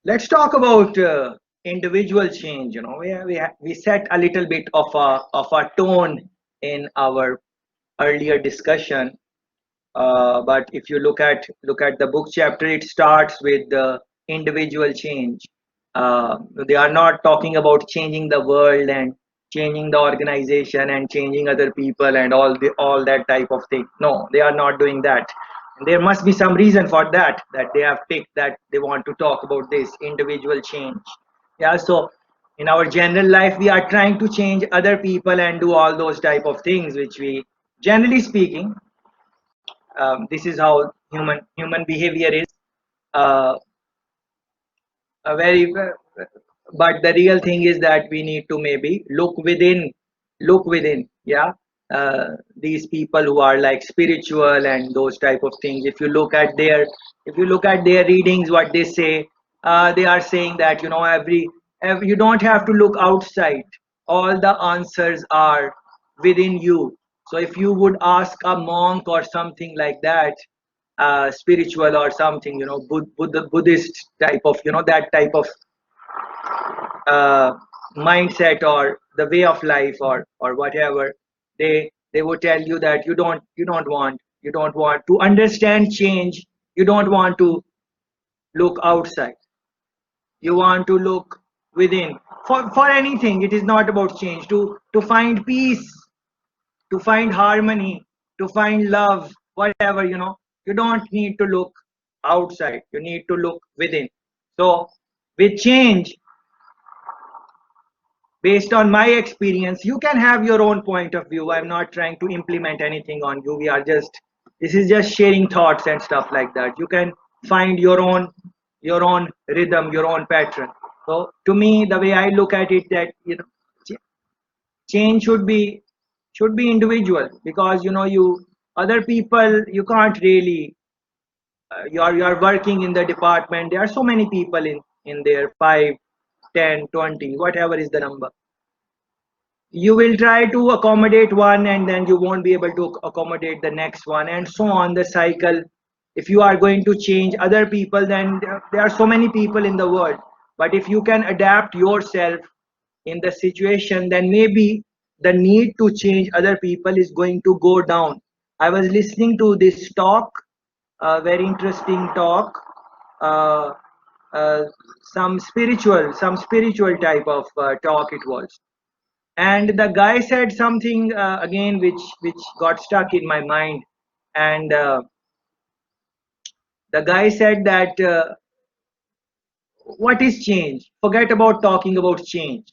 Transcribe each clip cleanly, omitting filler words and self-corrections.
Let's talk about individual change. You know, we set a little bit of a tone in our earlier discussion. But if you look at the book chapter, it starts with the individual change. They are not talking about changing the world and changing the organization and changing other people and all that type of thing. No, they are not doing that. And there must be some reason for that they have picked that they want to talk about this individual change. Yeah, so in our general life, we are trying to change other people and do all those type of things, which we, generally speaking, this is how human behavior is. Uh, a very but the real thing is that we need to maybe look within, yeah. These people who are like spiritual and those type of things, if you look at their readings, what they say, they are saying that, every you don't have to look outside, all the answers are within you. So if you would ask a monk or something like that, spiritual or something, Buddhist type of, that type of uh, mindset or the way of life, or whatever, they would tell you that you don't want to understand change. You don't want to look outside. You want to look within. For anything, it is not about change. To find peace, to find harmony, to find love, whatever, you don't need to look outside. You need to look within. So, with change, based on my experience, you can have your own point of view. I'm not trying to implement anything on you. This is just sharing thoughts and stuff like that. You can find your own rhythm, your own pattern. So, to me, the way I look at it, that change should be individual, because you other people, you can't really, you're working in the department. There are so many people in there, 5, 10, 20, whatever is the number. You will try to accommodate one, and then you won't be able to accommodate the next one, and so on the cycle. If you are going to change other people, then there are so many people in the world. But if you can adapt yourself in the situation, then maybe the need to change other people is going to go down. I was listening to this talk, a very interesting talk, uh, uh, some spiritual type of talk it was. And the guy said something, again, which got stuck in my mind. And the guy said that, what is change? Forget about talking about change.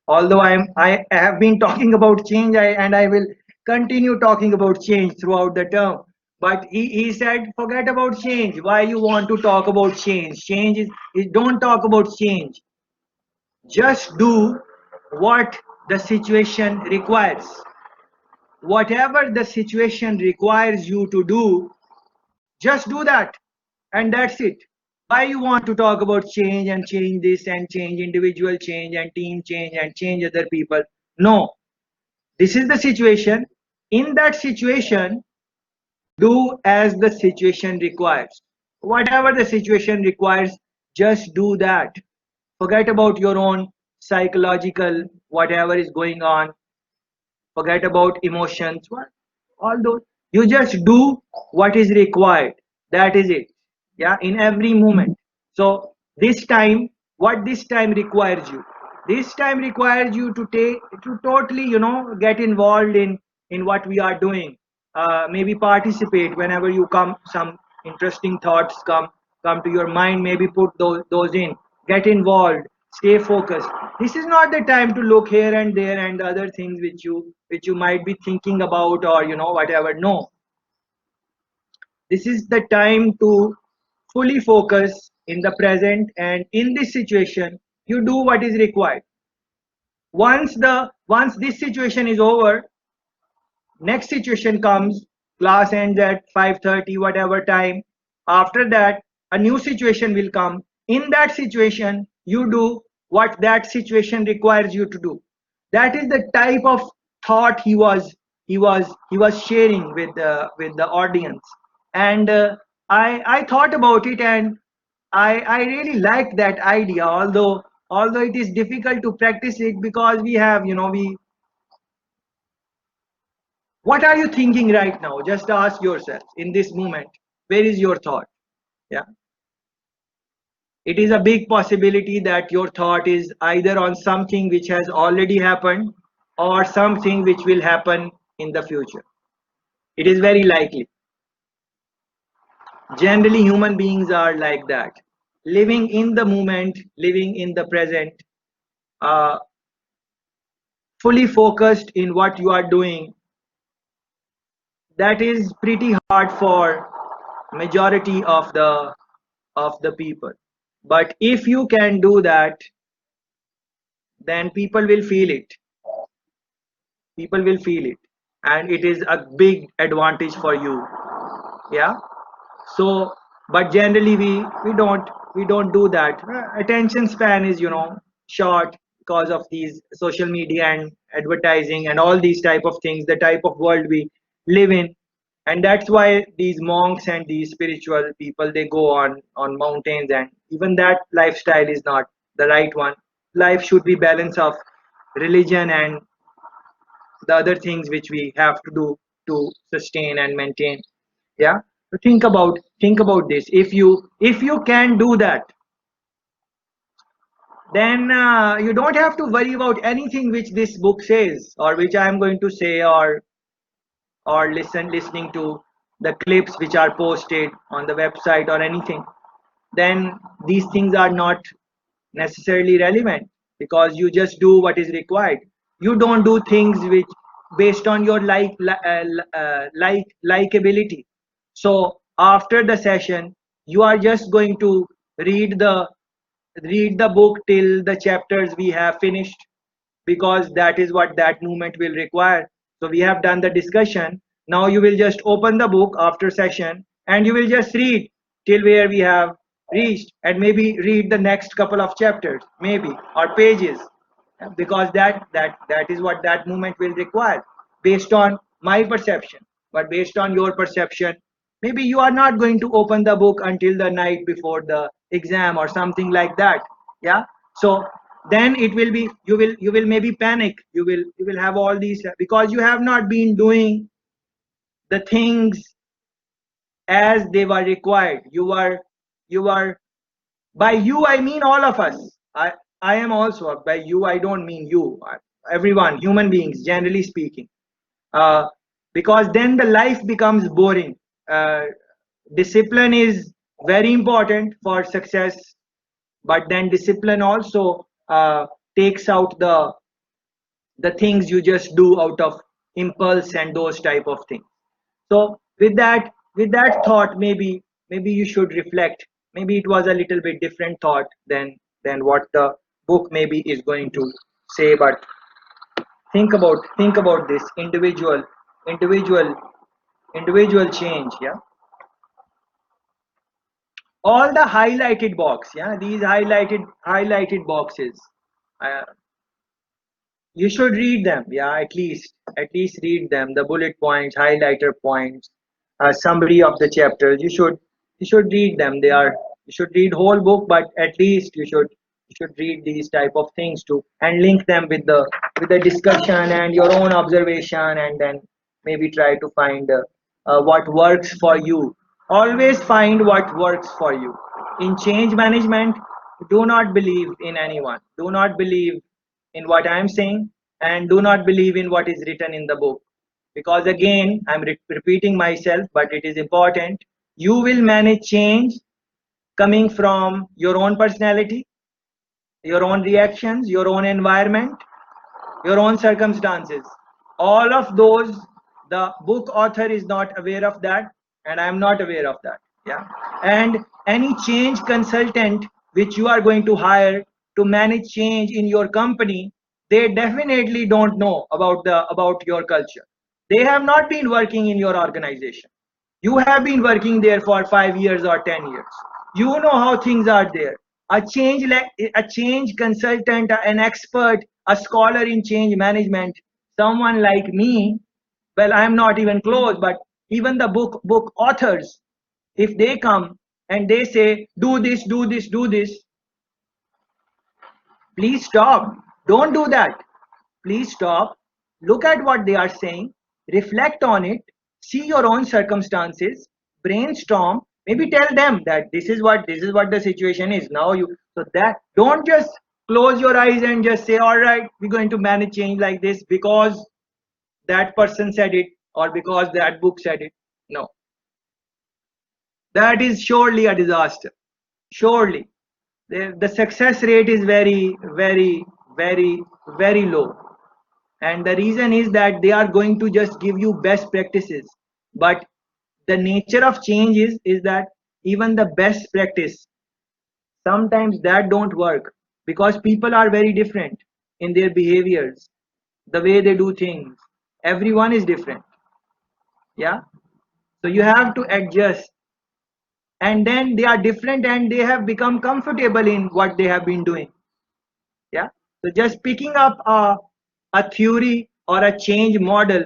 Although I have been talking about change, and I will continue talking about change throughout the term. But he said, forget about change. Why you want to talk about change? Change is don't talk about change. Just do what the situation requires. Whatever the situation requires you to do, just do that, and that's it. Why you want to talk about change and change this and change individual change and team change and change other people? No, this is the situation. In that situation, do as the situation requires. Whatever the situation requires, just do that. Forget about your own psychological, whatever is going on. Forget about emotions, what, all those. You just do what is required. That is it. Yeah, in every moment. So this time, what this time requires you? This time requires you to totally, get involved in what we are doing. Maybe participate whenever you come. Some interesting thoughts come to your mind. Maybe put those in. Get involved. Stay focused. This is not the time to look here and there and other things which you might be thinking about, or whatever. No, this is the time to fully focus in the present, and in this situation you do what is required. Once this situation is over, next situation comes. Class ends at 5:30, whatever time. After that, a new situation will come. In that situation, you do what that situation requires you to do. That is the type of thought he was sharing with the audience. And I thought about it, and I really like that idea, although it is difficult to practice it because we have, we what are you thinking right now? Just ask yourself in this moment, where is your thought? Yeah. It is a big possibility that your thought is either on something which has already happened or something which will happen in the future. It is very likely. Generally, human beings are like that. Living in the moment, living in the present, uh, fully focused in what you are doing, that is pretty hard for majority of the people. But if you can do that, then people will feel it. People will feel it, and it is a big advantage for you. Yeah. So, but generally we don't do that. Attention span is, short because of these social media and advertising and all these type of things, the type of world we live in. And that's why these monks and these spiritual people, they go on mountains, and even that lifestyle is not the right one. Life should be balance of religion and the other things which we have to do to sustain and maintain. Yeah. So think about this. If you can do that, then you don't have to worry about anything which this book says or which I am going to say, or listening to the clips which are posted on the website or anything. Then these things are not necessarily relevant, because you just do what is required. You don't do things which based on your likability. So after the session, you are just going to read the read the book till the chapters we have finished, because that is what that movement will require. So we have done the discussion. Now you will just open the book after session and you will just read till where we have reached, and maybe read the next couple of chapters, maybe, or pages, because that is what that movement will require based on my perception. But based on your perception, maybe you are not going to open the book until the night before the exam or something like that. Yeah. So then it will be, you will maybe panic, you will have all these, because you have not been doing the things as they were required. You are by you I mean all of us. I am also, by you I don't mean you. Everyone, human beings, generally speaking. uh, because then the life becomes boring. Discipline is very important for success, but then discipline also takes out the things you just do out of impulse and those type of things. So with that thought, maybe you should reflect. Maybe it was a little bit different thought than what the book maybe is going to say. But think about this individual individual change. Yeah. All the highlighted box, yeah, these highlighted boxes, uh, you should read them. Yeah, at least read them, the bullet points, highlighter points, summary of the chapters. You should read them. You should read whole book, but at least you should read these type of things too, and link them with the discussion and your own observation, and then maybe try to find what works for you. Always find what works for you. In change management, do not believe in anyone. Do not believe in what I am saying, and do not believe in what is written in the book. Because again, I'm repeating myself, but it is important. You will manage change coming from your own personality, your own reactions, your own environment, your own circumstances. All of those, the book author is not aware of that, and I am not aware of that. Yeah. And any change consultant which you are going to hire to manage change in your company, they definitely don't know about your culture. They have not been working in your organization. You have been working there for 5 years or 10 years. You know how things are there. A change consultant, an expert, a scholar in change management, someone like me, well, I am not even close, but even the book authors, if they come, and they say, do this, do this, do this. Please stop. Don't do that. Please stop. Look at what they are saying. Reflect on it. See your own circumstances. Brainstorm. Maybe tell them that this is what the situation is. Now you, so that, don't just close your eyes and just say, all right, we're going to manage change like this because that person said it or because that book said it. No. That is surely a disaster. Surely. The success rate is very, very, very, very low. And the reason is that they are going to just give you best practices. But the nature of change is that even the best practice, sometimes that don't work because people are very different in their behaviors, the way they do things. Everyone is different. Yeah. So you have to adjust, and then they are different and they have become comfortable in what they have been doing. Yeah. So just picking up a theory or a change model.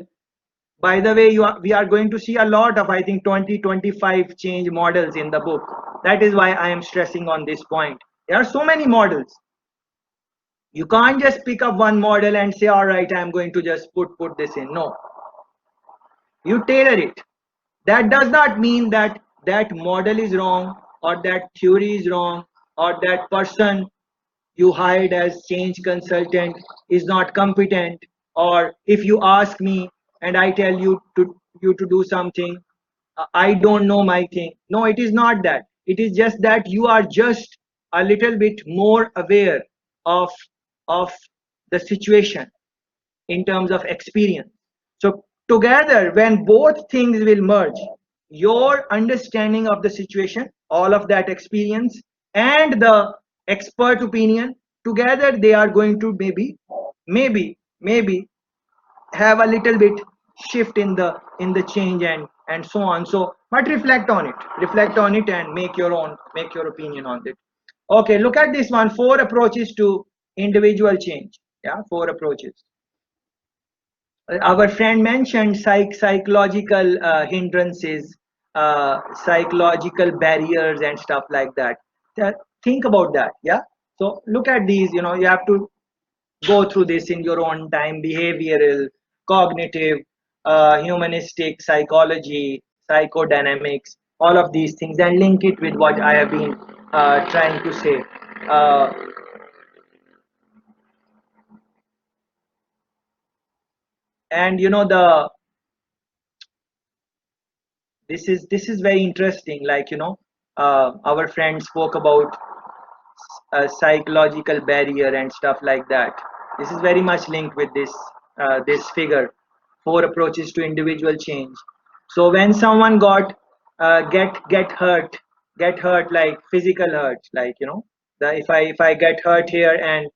By the way, we are going to see a lot of, I think, 20-25 change models in the book. That is why I am stressing on this point. There are so many models. You can't just pick up one model and say, all right, I'm going to just put this in. No. You tailor it. That does not mean that that model is wrong or that theory is wrong or that person you hired as change consultant is not competent, or if you ask me and I tell you to do something, I don't know my thing. No, it is not that. It is just that you are just a little bit more aware of of the situation in terms of experience. So together, when both things will merge, your understanding of the situation, all of that experience, and the expert opinion, together they are going to maybe have a little bit shift in the change and so on. So, but reflect on it, and make your opinion on it. Okay, look at this one: 4 approaches to individual change. Yeah, 4 approaches. Our friend mentioned psychological hindrances, psychological barriers, and stuff like that. Think about that. Yeah. So look at these. You have to go through this in your own time: behavioral, cognitive, humanistic psychology, psychodynamics, all of these things, and link it with what I have been trying to say. Uh, and the this is very interesting. Like, our friend spoke about a psychological barrier and stuff like that. This is very much linked with this figure: 4 approaches to individual change. So when someone get hurt, like physical hurt, like, if I get hurt here and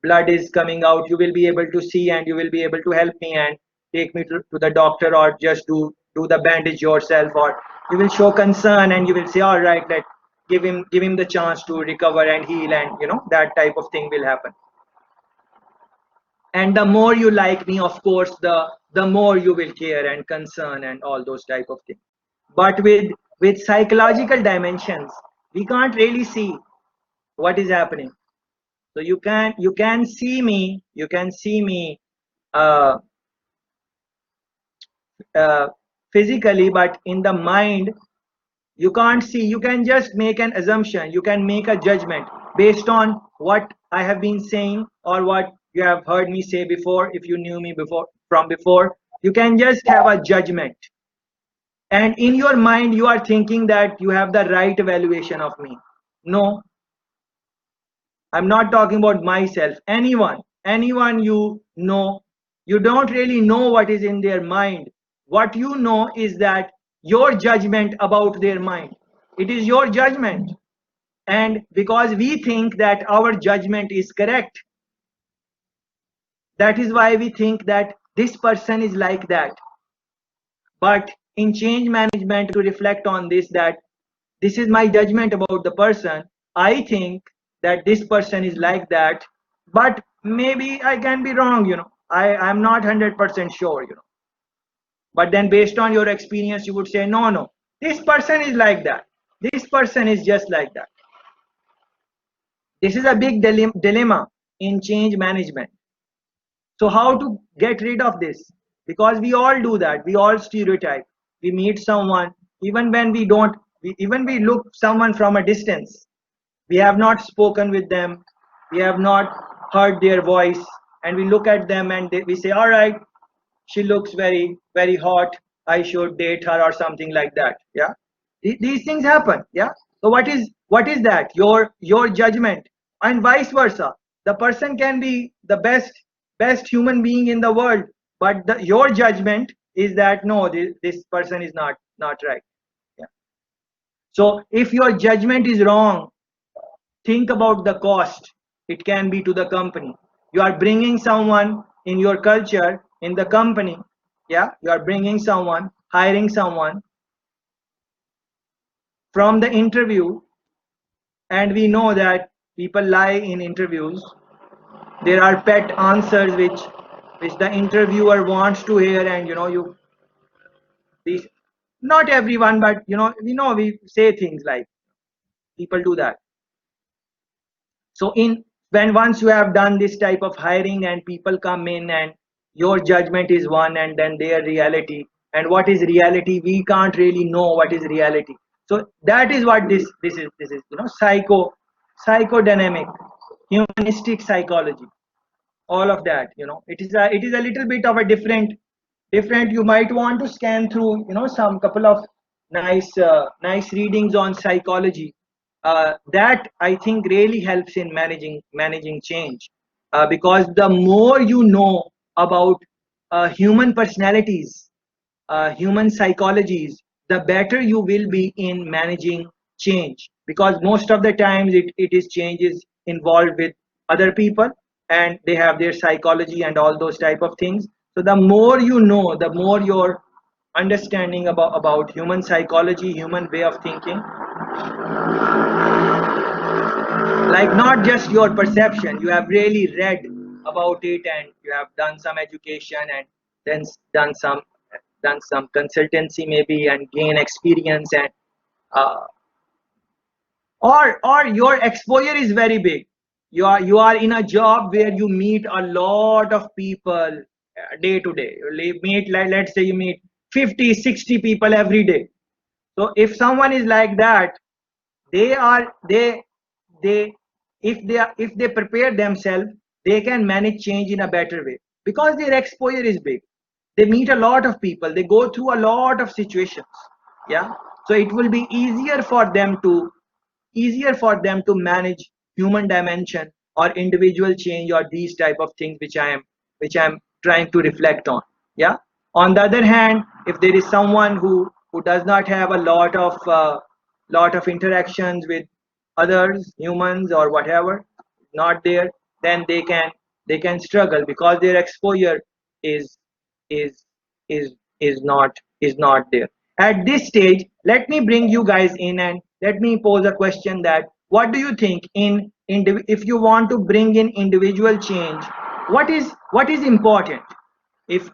blood is coming out, you will be able to see and you will be able to help me and take me to the doctor, or just do the bandage yourself, or you will show concern and you will say, all right, let give him the chance to recover and heal, and that type of thing will happen. And the more you like me, of course, the more you will care and concern and all those type of things. But with psychological dimensions, we can't really see what is happening. So you can see me uh, uh, physically, but in the mind you can't see. You can just make an assumption, you can make a judgment based on what I have been saying or what you have heard me say before. If you knew me before, you can just have a judgment, and in your mind you are thinking that you have the right evaluation of me. No, I'm not talking about myself. Anyone you don't really know what is in their mind. What you know is that your judgment about their mind. It is your judgment. And because we think that our judgment is correct, that is why we think that this person is like that. But in change management, to reflect on this, that this is my judgment about the person. I think that this person is like that, but maybe I can be wrong. I'm not 100% sure. But then based on your experience, you would say, no, this person is like that. This this person is just like that. This is a big dilemma in change management. So how to get rid of this? Because we all do that. We all stereotype. We meet someone, even when we don't, even we look someone from a distance. We have not spoken with them. We have not heard their voice. And we look at them and we say, all right, she looks very, very hot. I should date her or something like that. Yeah. These things happen. Yeah. So what is that? Your judgment, and vice versa. The person can be the best human being in the world, but your judgment is that no, this person is not right. Yeah. So if your judgment is wrong, think about the cost it can be to the company. You are bringing someone in your culture, in the company. Yeah, you are bringing someone, hiring someone from the interview, and we know that people lie in interviews. There are pet answers which the interviewer wants to hear, and you these, not everyone, but we say things like, people do that. So in when once you have done this type of hiring and people come in and your judgment is one and then their reality, and what is reality, we can't really know what is reality. So that is what this is psychodynamic humanistic psychology, all of that. It is a little bit of a different. You might want to scan through some couple of nice readings on psychology. That I think really helps in managing change, because the more you know about human personalities, human psychologies, the better you will be in managing change, because most of the times it is changes involved with other people, and they have their psychology and all those type of things. So the more you know, the more your understanding about human psychology, human way of thinking, like not just your perception, you have really read about it, and you have done some education, and then done some consultancy maybe, and gain experience, and uh, or your exposure is very big. You are in a job where you meet a lot of people day to day. You meet, let's say you meet 50, 60 people every day. So if someone is like that, they are they if they prepare themselves, they can manage change in a better way, because their exposure is big. They meet a lot of people, they go through a lot of situations. Yeah. So it will be easier for them to manage human dimension or individual change, or these type of things which I'm trying to reflect on. Yeah. On the other hand, if there is someone who does not have a lot of interactions with others, humans or whatever, not there, then they can struggle, because their exposure is is is not there. At this stage, let me bring you guys in and let me pose a question: that what do you think, if you want to bring in individual change, what is important? If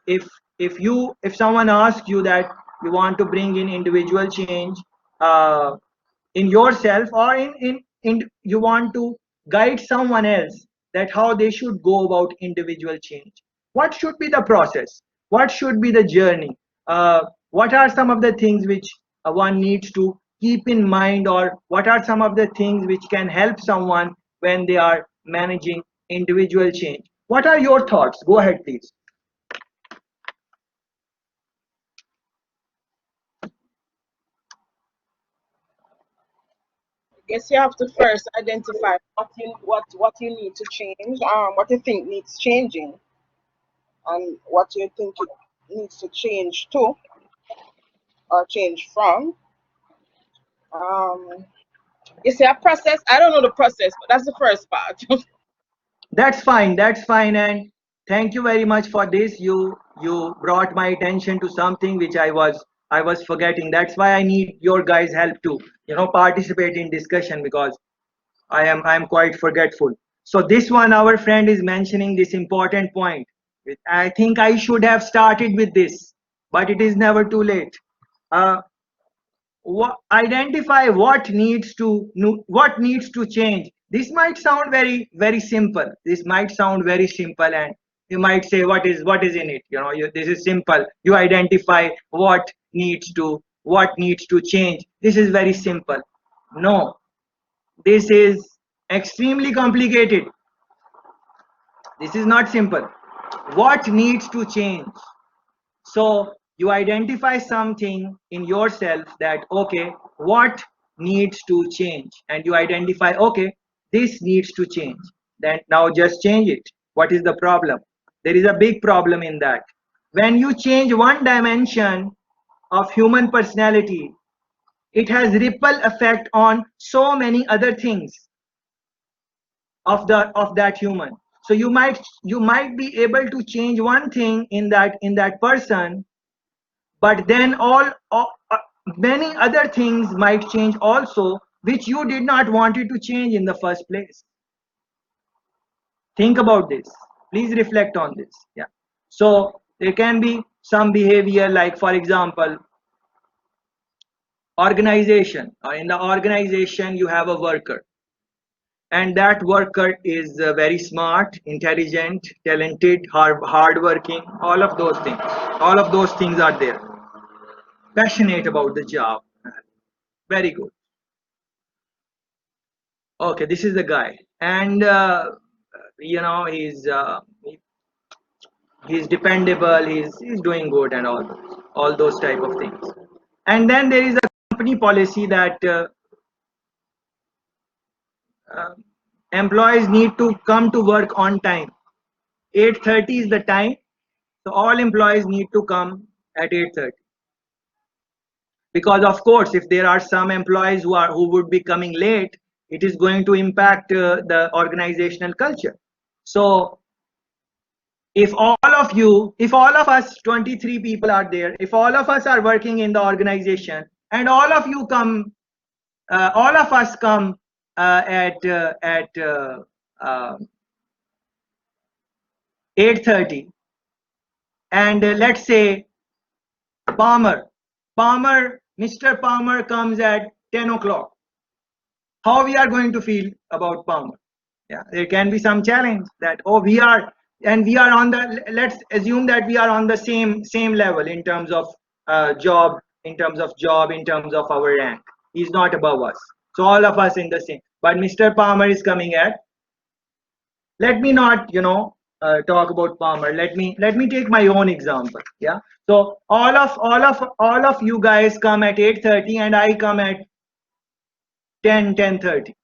someone asks you that you want to bring in individual change, uh, in yourself, or in you want to guide someone else, that how they should go about individual change, what should be the process, what should be the journey, what are some of the things which one needs to keep in mind, or what are some of the things which can help someone when they are managing individual change? What are your thoughts? Go ahead, please. Guess you have to first identify what you need to change, what you think needs changing, and what you think it needs to change to or change from. Um, you say a process. I don't know the process, but that's the first part. That's fine, and thank you very much for this. You brought my attention to something which I was forgetting. That's why I need your guys' help to participate in discussion, because I am quite forgetful. So this one, our friend is mentioning this important point. I think I should have started with this, but it is never too late. Uh, identify what needs to change. This might sound very simple. This might sound very simple, and you might say, what is in it? This is simple. You identify what needs to change. This is very simple. No, this is extremely complicated. This is not simple. What needs to change? So you identify something in yourself that, okay, what needs to change? And you identify, okay, this needs to change. Then now just change it. What is the problem? There is a big problem in that. When you change one dimension of human personality, it has ripple effect on so many other things of that human. So you might be able to change one thing in that person, but then many other things might change also, which you did not want it to change in the first place. Think about this. Please reflect on this. Yeah. So there can be some behavior, like for example, organization. In the organization you have a worker, and that worker is very smart, intelligent, talented, hardworking, all of those things are there, passionate about the job, very good. Okay, this is the guy, and he's dependable, he's doing good, and all those type of things. And then there is a company policy that uh, employees need to come to work on time. 8:30 is the time, so all employees need to come at 8:30. Because of course, if there are some employees who would be coming late, it is going to impact the organizational culture. So if all of us 23 people are there, if all of us are working in the organization, and all of us come at 8:30, and let's say Palmer, Mr. Palmer comes at 10 o'clock. How we are going to feel about Palmer? Yeah, there can be some challenge that, oh, we are on the, let's assume that we are on the same level in terms of job, in terms of our rank. He's not above us. So all of us in the same. But Mr. Palmer is coming at, let me not talk about Palmer. Let me take my own example. Yeah. So all of you guys come at 8:30, and I come at 10:30.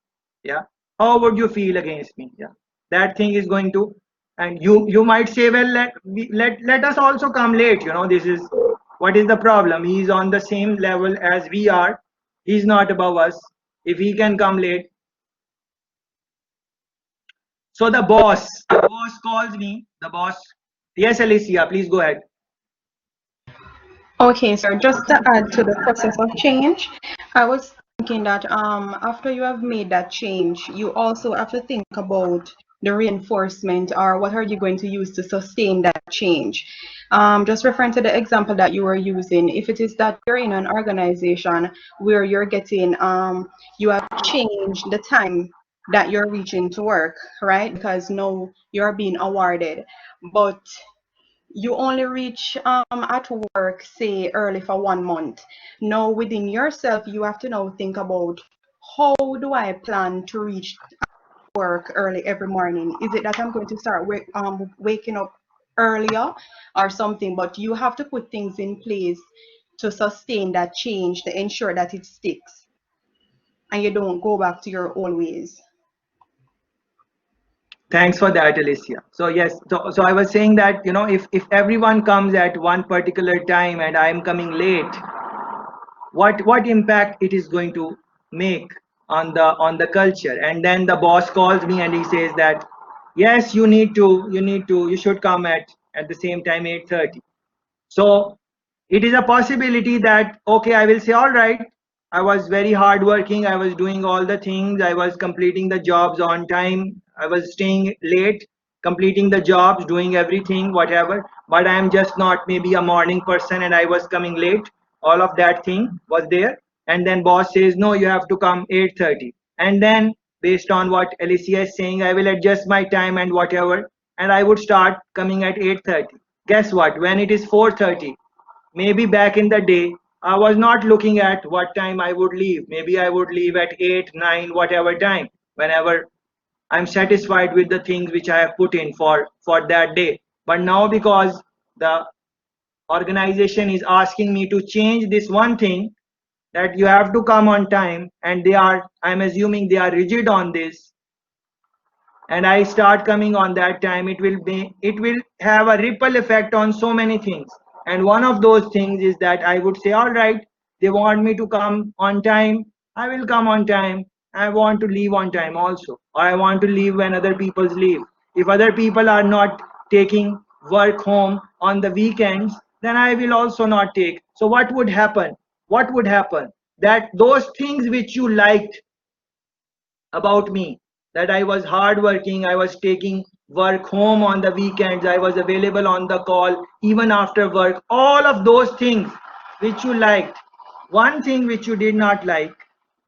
Yeah. How would you feel against me? Yeah. That thing is going to, and you might say, well, let us also come late. This is, what is the problem? He's on the same level as we are. He's not above us. If he can come late. So the boss calls me. The boss. Yes, Alicia, please go ahead. Okay, so just to add to the process of change, I was thinking that after you have made that change, you also have to think about the reinforcement, or what are you going to use to sustain that change. Just referring to the example that you were using, if it is that you're in an organization where you're getting you have changed the time that you're reaching to work, right? Because now you're being awarded, but you only reach at work, say, early for 1 month. Now, within yourself, you have to now think about, how do I plan to reach work early every morning? Is it that I'm going to start waking up earlier or something? But you have to put things in place to sustain that change, to ensure that it sticks and you don't go back to your old ways. Thanks for that, Alicia. So yes, so I was saying that, if everyone comes at one particular time and I am coming late, what impact it is going to make on the culture. And then the boss calls me and he says that, yes, you should come at the same time, 8:30. So it is a possibility that, okay, I will say, all right, I was very hardworking, I was doing all the things, I was completing the jobs on time, I was staying late, completing the jobs, doing everything, whatever, but I am just not maybe a morning person and I was coming late. All of that thing was there. and then boss says no, you have to come 8:30, and then based on what Alicia is saying, I will adjust my time and whatever, and I would start coming at 8:30. Guess what, when it is 4:30, maybe back in the day, I was not looking at what time I would leave. Maybe I would leave at 8, 9, whatever time, whenever I'm satisfied with the things which I have put in for that day. But now, because the organization is asking me to change this one thing, that you have to come on time, and I'm assuming they are rigid on this, and I start coming on that time, it will have a ripple effect on so many things. And one of those things is that I would say, all right, they want me to come on time, I will come on time. I want to leave on time also, or I want to leave when other people leave. If other people are not taking work home on the weekends, then I will also not take. So what would happen? What would happen? That those things which you liked about me, that I was hardworking, I was taking work home on the weekends, I was available on the call even after work, all of those things which you liked. One thing which you did not like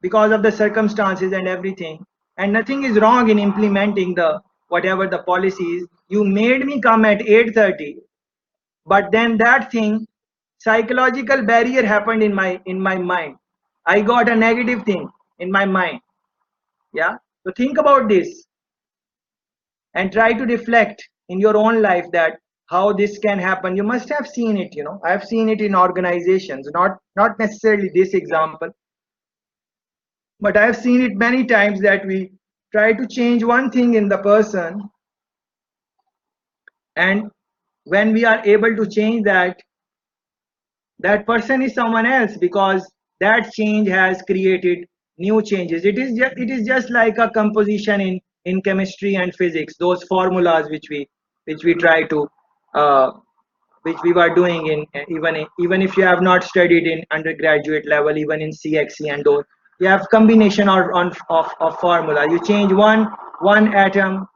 because of the circumstances and everything, and nothing is wrong in implementing the whatever the policies, you made me come at 8:30, but then that thing, psychological barrier happened in my mind. I got a negative thing in my mind. Yeah, so think about this and try to reflect in your own life that how this can happen. You must have seen it. I've seen it in organizations, not necessarily this example, but I've seen it many times that we try to change one thing in the person, and when we are able to change that, that person is someone else, because that change has created new changes. It is just like a composition in chemistry and physics, those formulas which we try to uh, which we were doing in, even if you have not studied in undergraduate level, even in CXC and those, you have combination of formula. You change one atom,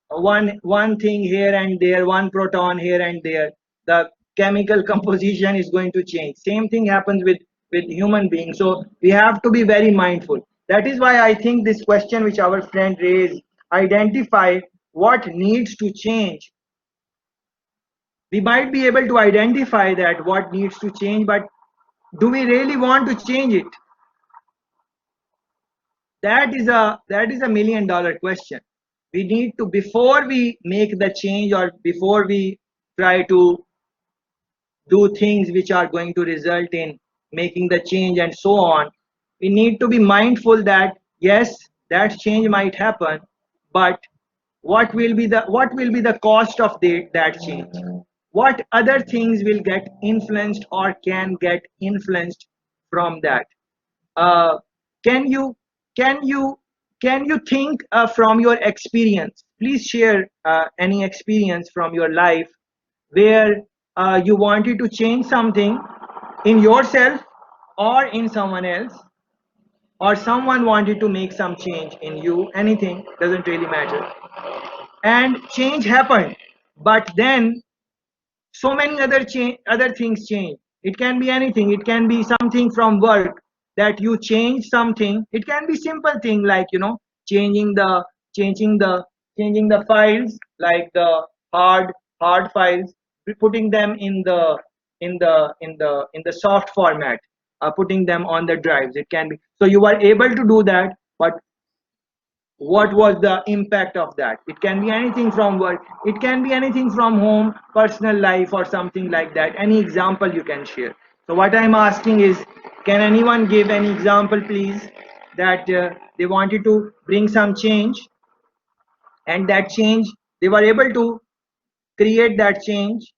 one thing here and there, one proton here and there, the chemical composition is going to change. Same thing happens with human beings. So we have to be very mindful. That is why I think this question which our friend raised, identify what needs to change. We might be able to identify that what needs to change, but do we really want to change it? That is a $1 million question. We need to, before we make the change, or before we try to do things which are going to result in making the change and so on, we need to be mindful that yes, that change might happen, but what will be the cost of that change? What other things will get influenced or can get influenced from that? uh, can you can you can you think from your experience? Please share any experience from your life where you wanted to change something in yourself or in someone else, or someone wanted to make some change in you. Anything, doesn't really matter, and change happened, but then so many other things change. It can be anything. It can be something from work, that you change something. It can be simple thing like changing the changing the changing the files, like the hard files, putting them in the soft format, putting them on the drives. It can be, so you are able to do that, but what was the impact of that? It can be anything from work, it can be anything from home, personal life, or something like that. Any example you can share. So what I'm asking is, can anyone give any example, please, that they wanted to bring some change, and that change, they were able to create that change,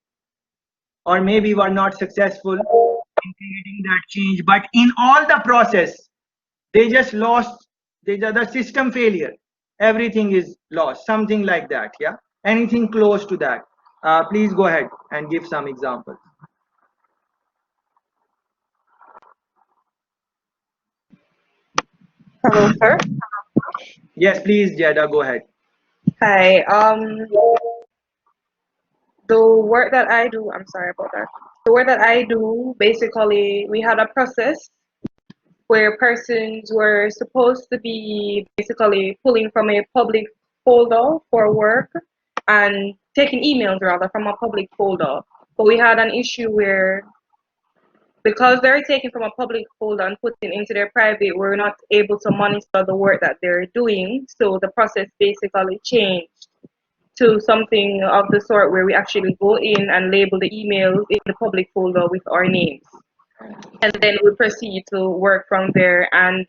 or maybe were not successful in creating that change, but in all the process they just lost. The system failure, everything is lost, something like that. Yeah, anything close to that. Please go ahead and give some examples. Hello, sir. Yes, please, Jada, go ahead. Hi. The work that I do, I'm sorry about that. The work that I do, basically, we had a process where persons were supposed to be basically pulling from a public folder for work and taking emails rather from a public folder. But we had an issue where because they're taking from a public folder and putting into their private, we're not able to monitor the work that they're doing. So the process basically changed to something of the sort where we actually go in and label the emails in the public folder with our names. And then we proceed to work from there. And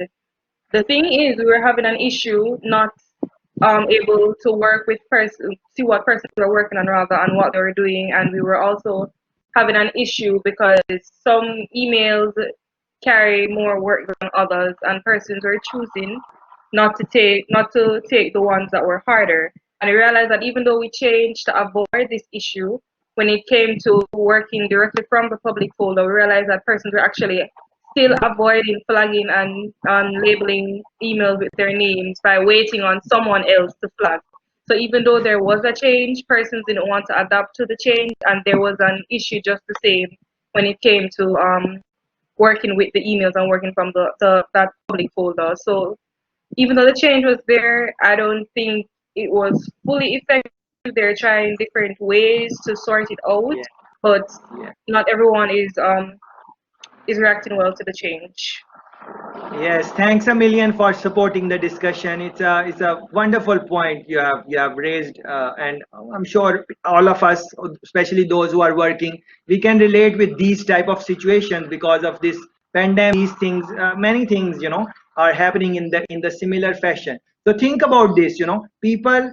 the thing is, we were having an issue not able to work with see what persons were working on rather and what they were doing. And we were also having an issue because some emails carry more work than others, and persons were choosing not to take the ones that were harder. And I realized that even though we changed to avoid this issue, when it came to working directly from the public folder, we realized that persons were actually still avoiding flagging and labeling emails with their names by waiting on someone else to flag. So even though there was a change, persons didn't want to adapt to the change, and there was an issue just the same when it came to working with the emails and working from that public folder. So even though the change was there, I don't think it was fully effective. They're trying different ways to sort it out, Yeah, but yeah. not everyone is reacting well to the change. Yes, thanks a million for supporting the discussion. It's a wonderful point you have raised, and I'm sure all of us, especially those who are working, we can relate with these type of situations because of this pandemic. These things, many things, are happening in the similar fashion. So think about this. People,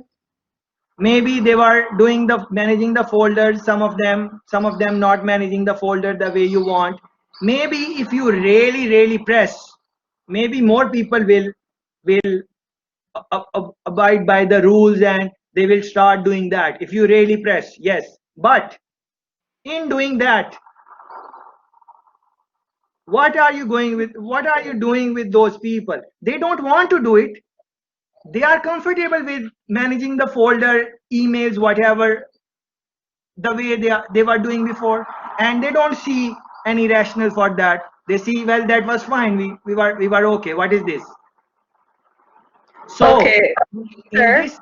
maybe they were doing the managing the folders, some of them not managing the folder the way you want. Maybe if you really press, maybe more people will abide by the rules, and they will start doing that if you really press. Yes, but in doing that, what are you doing with those people? They don't want to do it. They are comfortable with managing the folder, emails, whatever, the way they were doing before, and they don't see any rational for that. They see, well, that was fine, we were okay. What is this? So Okay, in sir. this,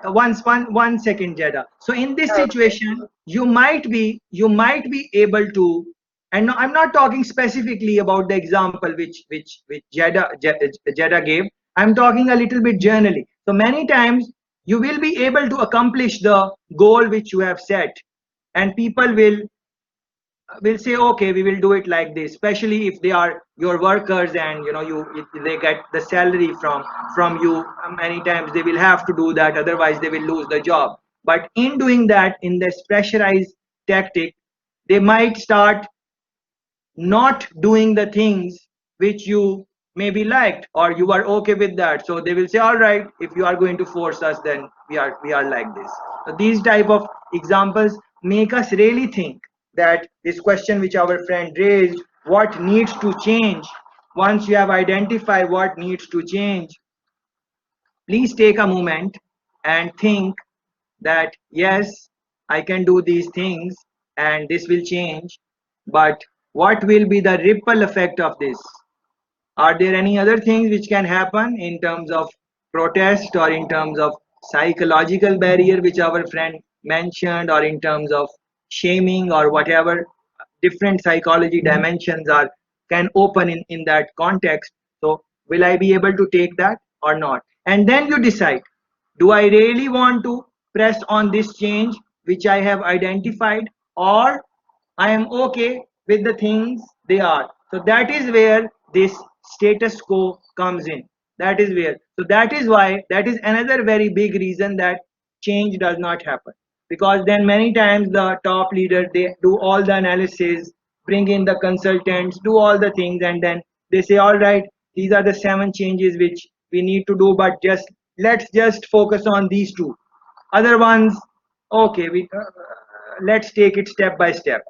one second, Jada. So in this Okay. situation, you might be able to, and no, I'm not talking specifically about the example which Jada gave. I'm talking a little bit generally. So many times you will be able to accomplish the goal which you have set, and people will say, okay, we will do it like this, especially if they are your workers, and they get the salary from you. Many times they will have to do that, otherwise they will lose the job. But in doing that, in this pressurized tactic, they might start not doing the things which you maybe liked, or you are okay with that. So they will say, all right, if you are going to force us, then we are like this. So these type of examples make us really think that this question which our friend raised, what needs to change. Once you have identified what needs to change, please take a moment and think that, yes, I can do these things and this will change, but what will be the ripple effect of this? Are there any other things which can happen in terms of protest, or in terms of psychological barrier which our friend mentioned, or in terms of shaming, or whatever different psychology dimensions are can open in that context? So will I be able to take that or not? And then you decide, do I really want to press on this change which I have identified, or I am okay with the things they are? So that is where this status quo comes in. That is where. So that is why, that is another very big reason that change does not happen. Because then many times the top leader, they do all the analysis, bring in the consultants, do all the things, and then they say, all right, these are the 7 changes which we need to do, but let's just focus on these 2. Other ones, okay, let's take it step by step.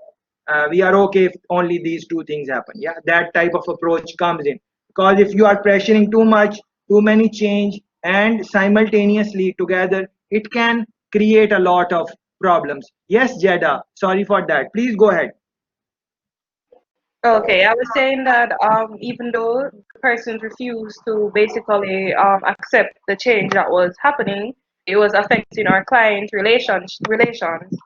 We are okay if only these 2 things happen. Yeah, that type of approach comes in. Because if you are pressuring too much, too many change, and simultaneously together, it can create a lot of problems. Yes, Jada, sorry for that, please go ahead. Okay, I was saying that even though the persons refused to basically accept the change that was happening, it was affecting our client relations.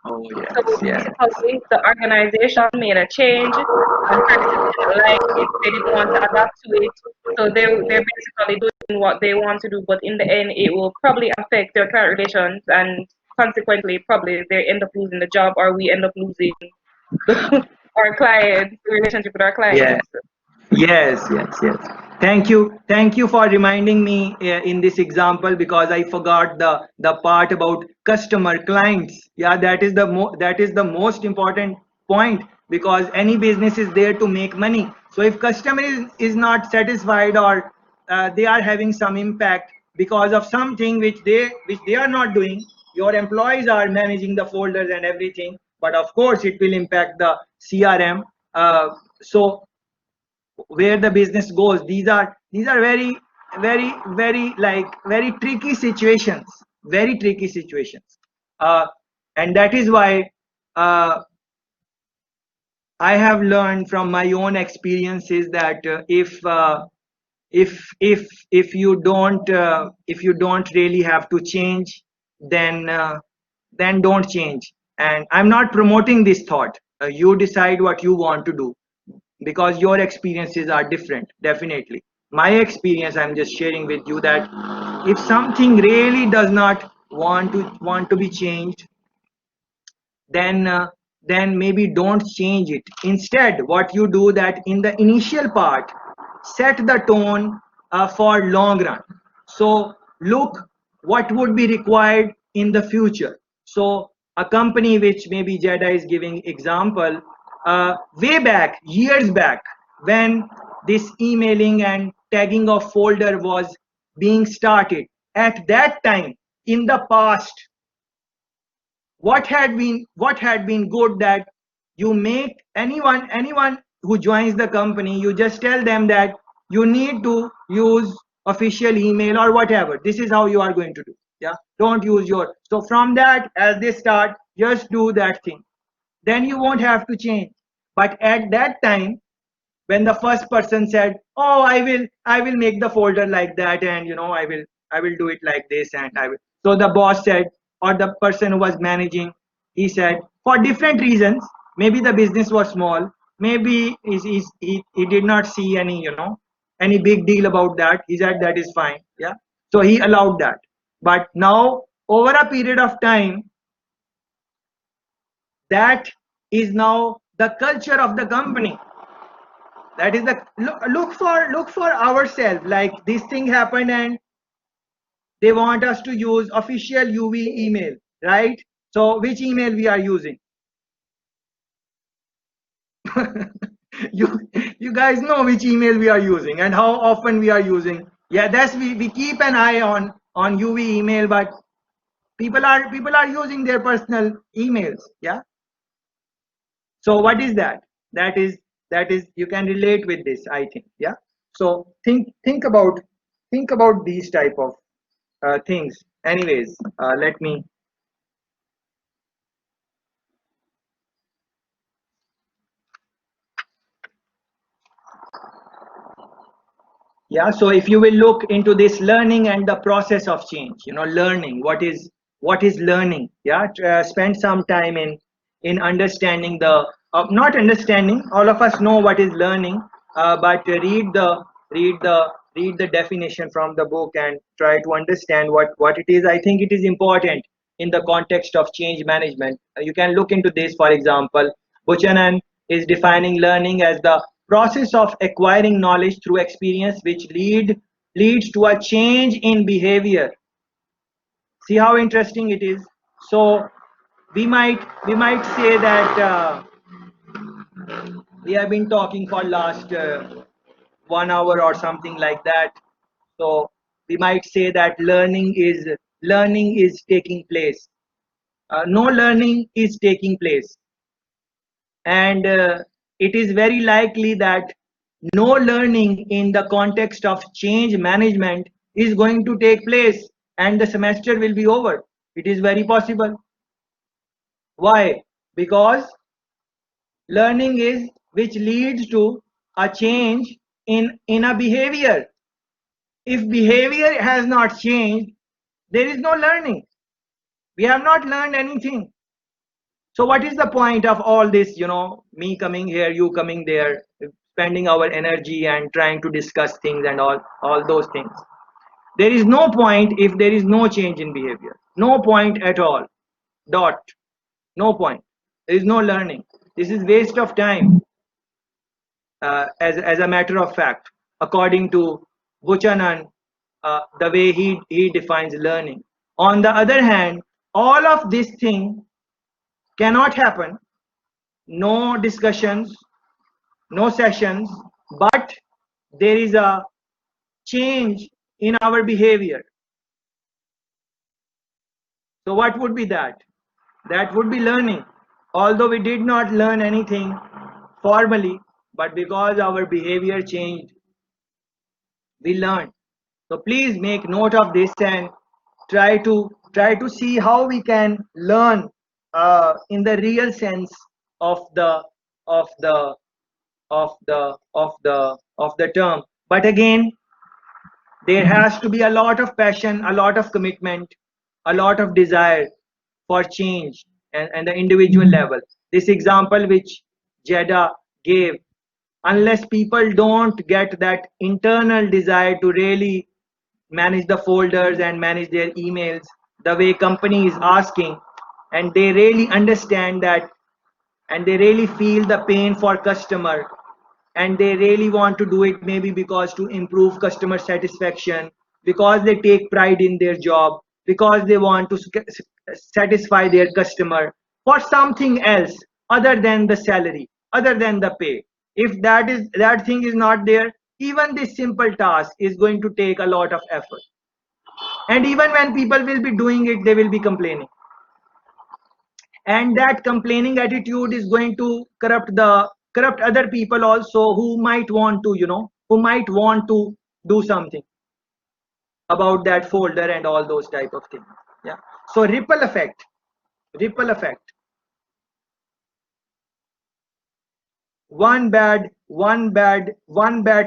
Oh So yes, yes, basically, the organization made a change, and persons didn't like it. They didn't want to adapt to it. So they're basically doing what they want to do, but in the end, it will probably affect their client relations, and consequently, probably they end up losing the job, or we end up losing our clients, relationship with our yes. clients. Yes, yes, yes. Thank you. Thank you for reminding me in this example, because I forgot the part about customer clients. Yeah, that is the most important point, because any business is there to make money. So if customer is not satisfied, or they are having some impact because of something which they are not doing, your employees are managing the folders and everything, but of course it will impact the CRM. So where the business goes, these are very like very tricky situations, very tricky situations. And that is why uh, I have learned from my own experiences that if you don't really have to change, then don't change. And I'm not promoting this thought. You decide what you want to do, because your experiences are different. Definitely my experience, I'm just sharing with you that if something really does not want to be changed, then then maybe don't change it. Instead, what you do, that in the initial part, set the tone for long run. So look what would be required in the future. So a company, which maybe Jedi is giving example, way back, years back, when this emailing and tagging of folder was being started, at that time, in the past, what had been good, that you make anyone who joins the company, you just tell them that you need to use official email or whatever. This is how you are going to do. Yeah, don't use your. So from that, as they start, just do that thing, then you won't have to change. But at that time, when the first person said, oh, I will make the folder like that, and I will do it like this, and I will. So the boss said, or the person who was managing, he said, for different reasons, maybe the business was small, maybe he did not see any big deal about that. He said that is fine. Yeah, so he allowed that. But now, over a period of time, that is now the culture of the company. That is the look for ourselves, like this thing happened, and they want us to use official UV email, right? So which email we are using? you you guys know which email we are using and how often we are using. Yeah, that's we keep an eye on UV email, but people are using their personal emails. Yeah, so what is that? That is you can relate with this, I think. Yeah, so think about these type of things. Anyways, let me. Yeah, so if you will look into this learning and the process of change, learning, what is learning. Yeah, spend some time in understanding the not understanding, all of us know what is learning, but read the read the definition from the book and try to understand what it is. I think it is important in the context of change management. You can look into this. For example, Buchanan is defining learning as the process of acquiring knowledge through experience, which leads to a change in behavior. See how interesting it is. So we might say that we have been talking for last 1 hour or something like that. So we might say that learning is taking place. No learning is taking place, and it is very likely that no learning in the context of change management is going to take place, and the semester will be over. It is very possible. Why? Because learning is which leads to a change in a behavior. If behavior has not changed, there is no learning. We have not learned anything. So what is the point of all this, me coming here, you coming there, spending our energy and trying to discuss things and all those things? There is no point if there is no change in behavior. No point at all. Dot. No point. There is no learning. This is waste of time, as a matter of fact, according to Buchanan, the way he defines learning. On the other hand, all of this thing cannot happen. No discussions, no sessions, but there is a change in our behavior. So what would be that? That would be learning. Although we did not learn anything formally, but because our behavior changed, we learned. So please make note of this and try to see how we can learn in the real sense of the of the of the term. But again, there has to be a lot of passion, a lot of commitment, a lot of desire for change and the individual level. This example which Jeda gave, unless people don't get that internal desire to really manage the folders and manage their emails the way company is asking, and they really understand that, and they really feel the pain for customer, and they really want to do it, maybe because to improve customer satisfaction, because they take pride in their job, because they want to satisfy their customer for something else other than the salary, other than the pay. If that thing is not there, even this simple task is going to take a lot of effort, and even when people will be doing it, they will be complaining, and that complaining attitude is going to corrupt other people also, who might want to do something about that folder and all those type of things. Yeah. So ripple effect. One bad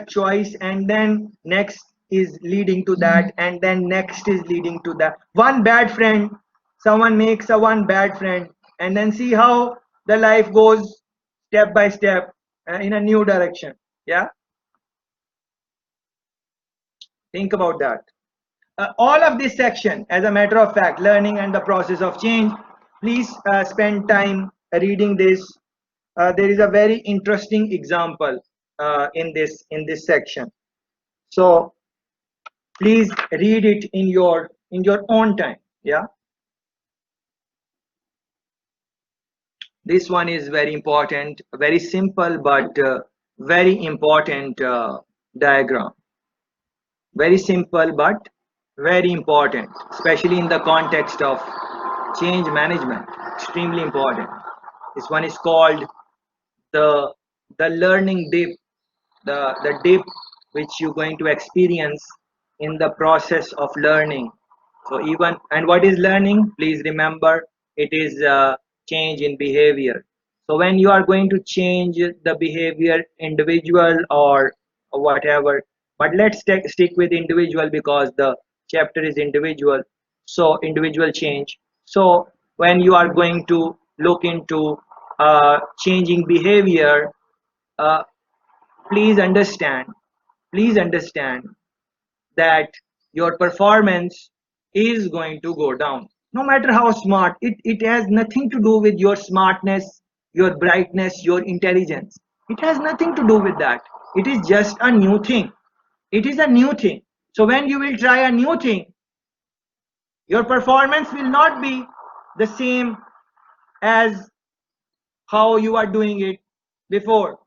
choice, and then next is leading to that, and then next is leading to that. One bad friend, someone makes a one bad friend, and then see how the life goes step by step in a new direction. Yeah, think about that. All of this section, as a matter of fact, learning and the process of change, please spend time reading this. There is a very interesting example in this section, so please read it in your own time. Yeah, this one is very important, very simple, but very important diagram. Very simple but very important, especially in the context of change management. Extremely important. This one is called the learning dip, the dip which you're going to experience in the process of learning. So even, and what is learning? Please remember, it is change in behavior. So when you are going to change the behavior, individual or whatever, but let's stick with individual because the chapter is individual. So individual change. So when you are going to look into changing behavior, uh, please understand that your performance is going to go down, no matter how smart. It has nothing to do with your smartness, your brightness, your intelligence. It has nothing to do with that. It is just a new thing. It is a new thing. So when you will try a new thing, your performance will not be the same as how you are doing it before.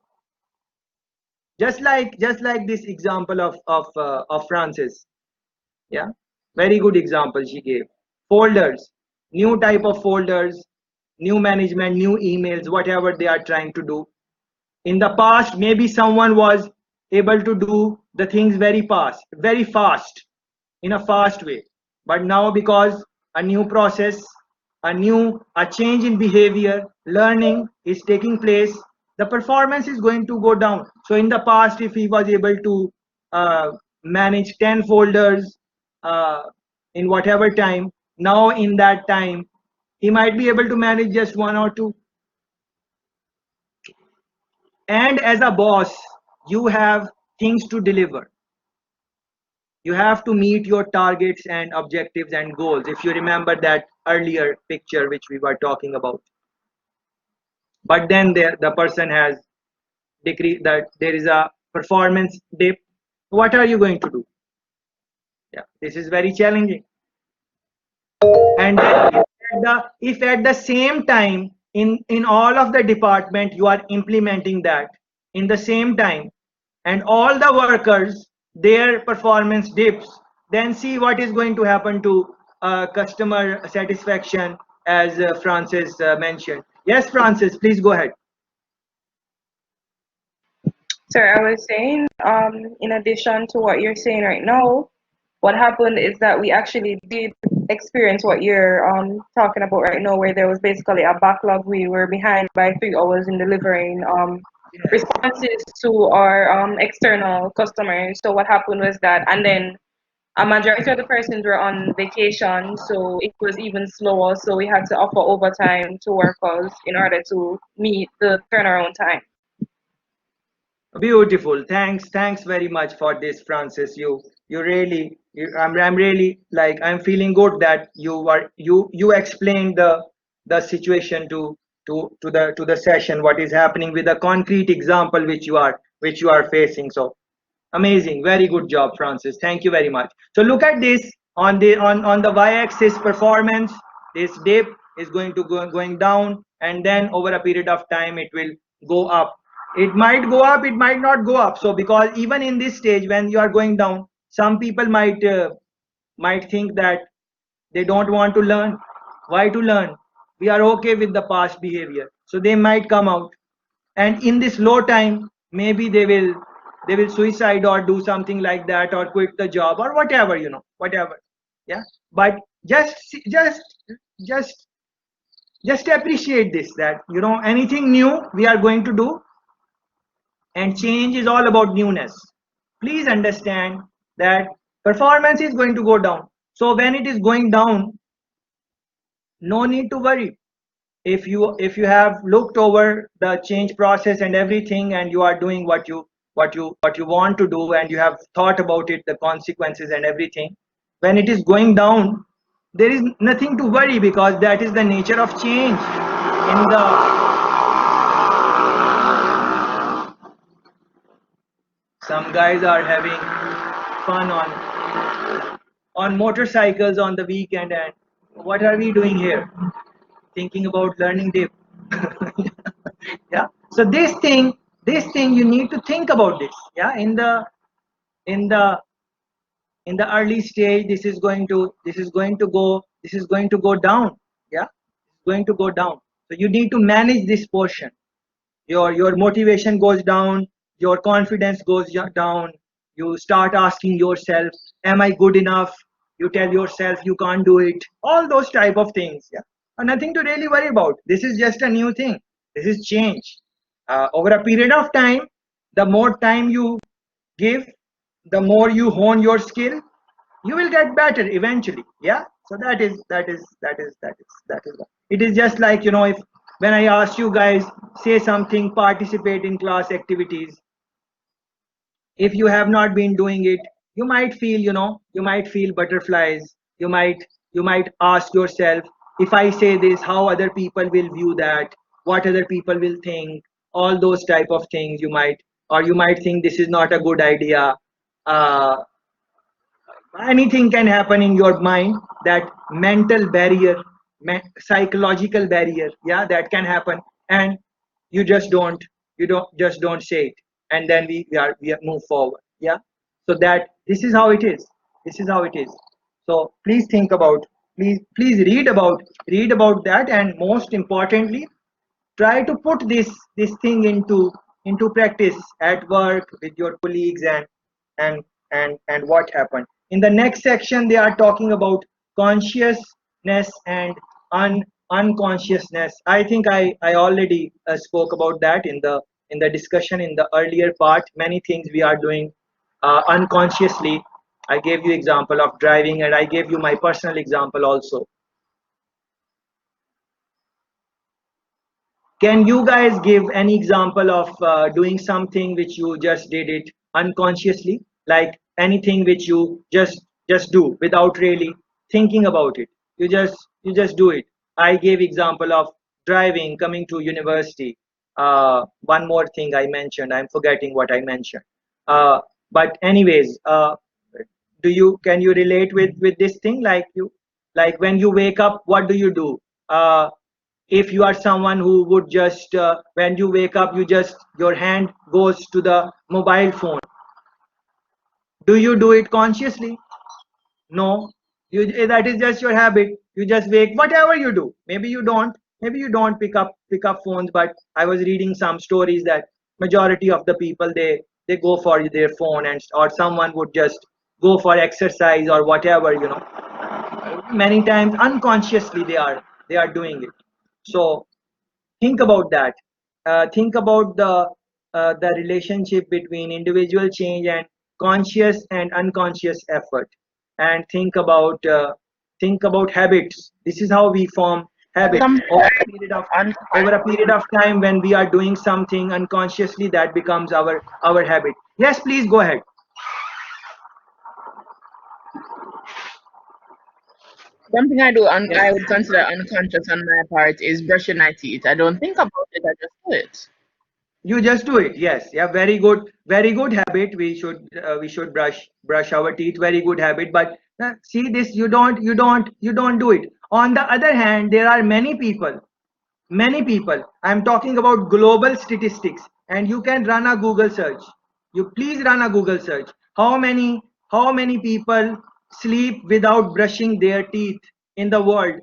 Just like this example of Francis. Yeah, very good example she gave. Folders, new type of folders, new management, new emails, whatever they are trying to do. In the past, maybe someone was able to do the things very fast, in a fast way. But now, because a new process, a change in behavior, learning is taking place, the performance is going to go down. So in the past, if he was able to manage 10 folders in whatever time, now in that time he might be able to manage just one or two. And as a boss, you have things to deliver. You have to meet your targets and objectives and goals, if you remember that earlier picture which we were talking about. But then the person has decreased, that there is a performance dip. What are you going to do? Yeah, this is very challenging. And then if at the same time in all of the department you are implementing that in the same time, and all the workers their performance dips, then see what is going to happen to customer satisfaction, as Francis mentioned. Yes, Francis, please go ahead. Sir, I was saying, in addition to what you're saying right now, what happened is that we actually did experience what you're talking about right now, where there was basically a backlog. We were behind by 3 hours in delivering responses to our external customers. So what happened was that, and then a majority of the persons were on vacation, so it was even slower. So we had to offer overtime to workers in order to meet the turnaround time. Beautiful. Thanks very much for this, Francis. You really, I'm really like I'm feeling good that you explained the situation to the session, what is happening with a concrete example which you are facing. So amazing, very good job, Francis. Thank you very much. So look at this on the y-axis performance. This dip is going to going down, and then over a period of time it will go up. It might go up, it might not go up. So because even in this stage when you are going down, some people might think that they don't want to learn. Why to learn? We are okay with the past behavior. So they might come out, and in this low time maybe they will suicide or do something like that, or quit the job or whatever, whatever. Yeah, but just just appreciate this, that anything new we are going to do, and change is all about newness. Please understand that performance is going to go down. So when it is going down, no need to worry. If you have looked over the change process and everything, and you are doing what you want to do, and you have thought about it, the consequences and everything, when it is going down, there is nothing to worry, because that is the nature of change. In the Some guys are having fun on motorcycles on the weekend, and what are we doing here? Thinking about learning dip. Yeah, so this thing you need to think about this. Yeah, in the in the early stage, this is going to go down. Yeah, it's going to go down. So you need to manage this portion. Your motivation goes down, your confidence goes down. You start asking yourself, am I good enough? You tell yourself you can't do it. All those type of things. Yeah, and nothing to really worry about. This is just a new thing. This is change. Over a period of time, the more time you give, the more you hone your skill, you will get better eventually. Yeah, so that is it is just like, if when I ask you guys, say something, participate in class activities, if you have not been doing it, you might feel, butterflies. You might ask yourself, if I say this, how other people will view that, what other people will think, all those type of things. You might think this is not a good idea. uh, Anything can happen in your mind, that mental barrier, psychological barrier, yeah, that can happen. And you don't say it, and then we are move forward. Yeah, so that this is how it is. So please think about, please read about that, and most importantly, try to put this thing into practice at work with your colleagues, and and what happened in the next section. They are talking about consciousness and Unconsciousness. I think I already spoke about that in the discussion in the earlier part. Many things we are doing unconsciously. I gave you example of driving, and I gave you my personal example also. Can you guys give any example of doing something which you just did it unconsciously, like anything which you just do without really thinking about it? You just do it. I gave example of driving, coming to university. One more thing I mentioned. I'm forgetting what I mentioned. But anyways, can you relate with this thing? Like when you wake up, what do you do? If you are someone who would just when you wake up, your hand goes to the mobile phone. Do you do it consciously? No. That is just your habit. You just wake, whatever you do. Maybe you don't pick up phones, but I was reading some stories that majority of the people, they go for their phone, and or someone would just go for exercise or whatever, many times unconsciously they are doing it. So think about that. Think about the relationship between individual change and conscious and unconscious effort, and think about habits. This is how we form habits Some over a period of time. When we are doing something unconsciously, that becomes our habit. Yes, please go ahead. something I do and Yes. I would consider unconscious on my part is brushing my teeth. I don't think about it, I just do it. You just do it. Yes. Yeah, very good habit. We should brush our teeth. Very good habit. But see this, you don't do it. On the other hand, there are many people. I'm talking about global statistics, and you can run a Google search. You please run a Google search. How many people sleep without brushing their teeth in the world?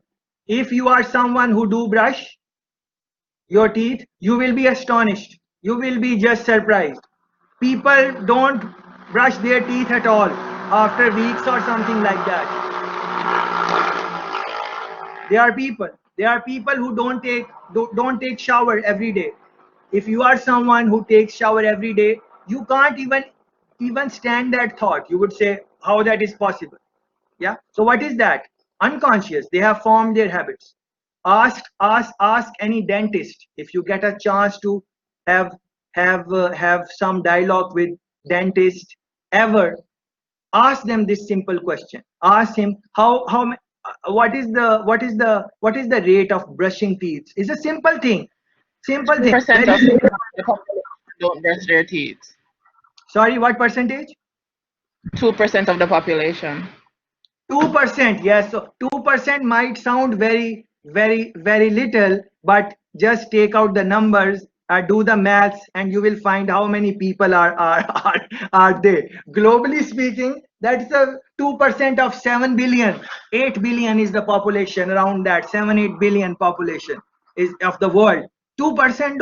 If you are someone who do brush your teeth, you will be astonished. You will be just surprised. People don't brush their teeth at all after weeks or something like that. There are people who don't take shower every day. If you are someone who takes shower every day, you can't even stand that thought. You would say how that is possible. Yeah, so what is that? Unconscious. They have formed their habits. Ask any dentist. If you get a chance to have have some dialogue with dentist ever, ask them this simple question. Ask him what is the rate of brushing teeth. It's a simple thing, 2% very of simple. the population don't brush their teeth. Sorry, what percentage? 2% of the population. 2%. Yes, so 2% might sound very little, but just take out the numbers, do the maths, and you will find how many people are there. Globally speaking, that's the 2% of 7 billion. 8 billion is the population around that. 7-8 billion population is of the world. 2%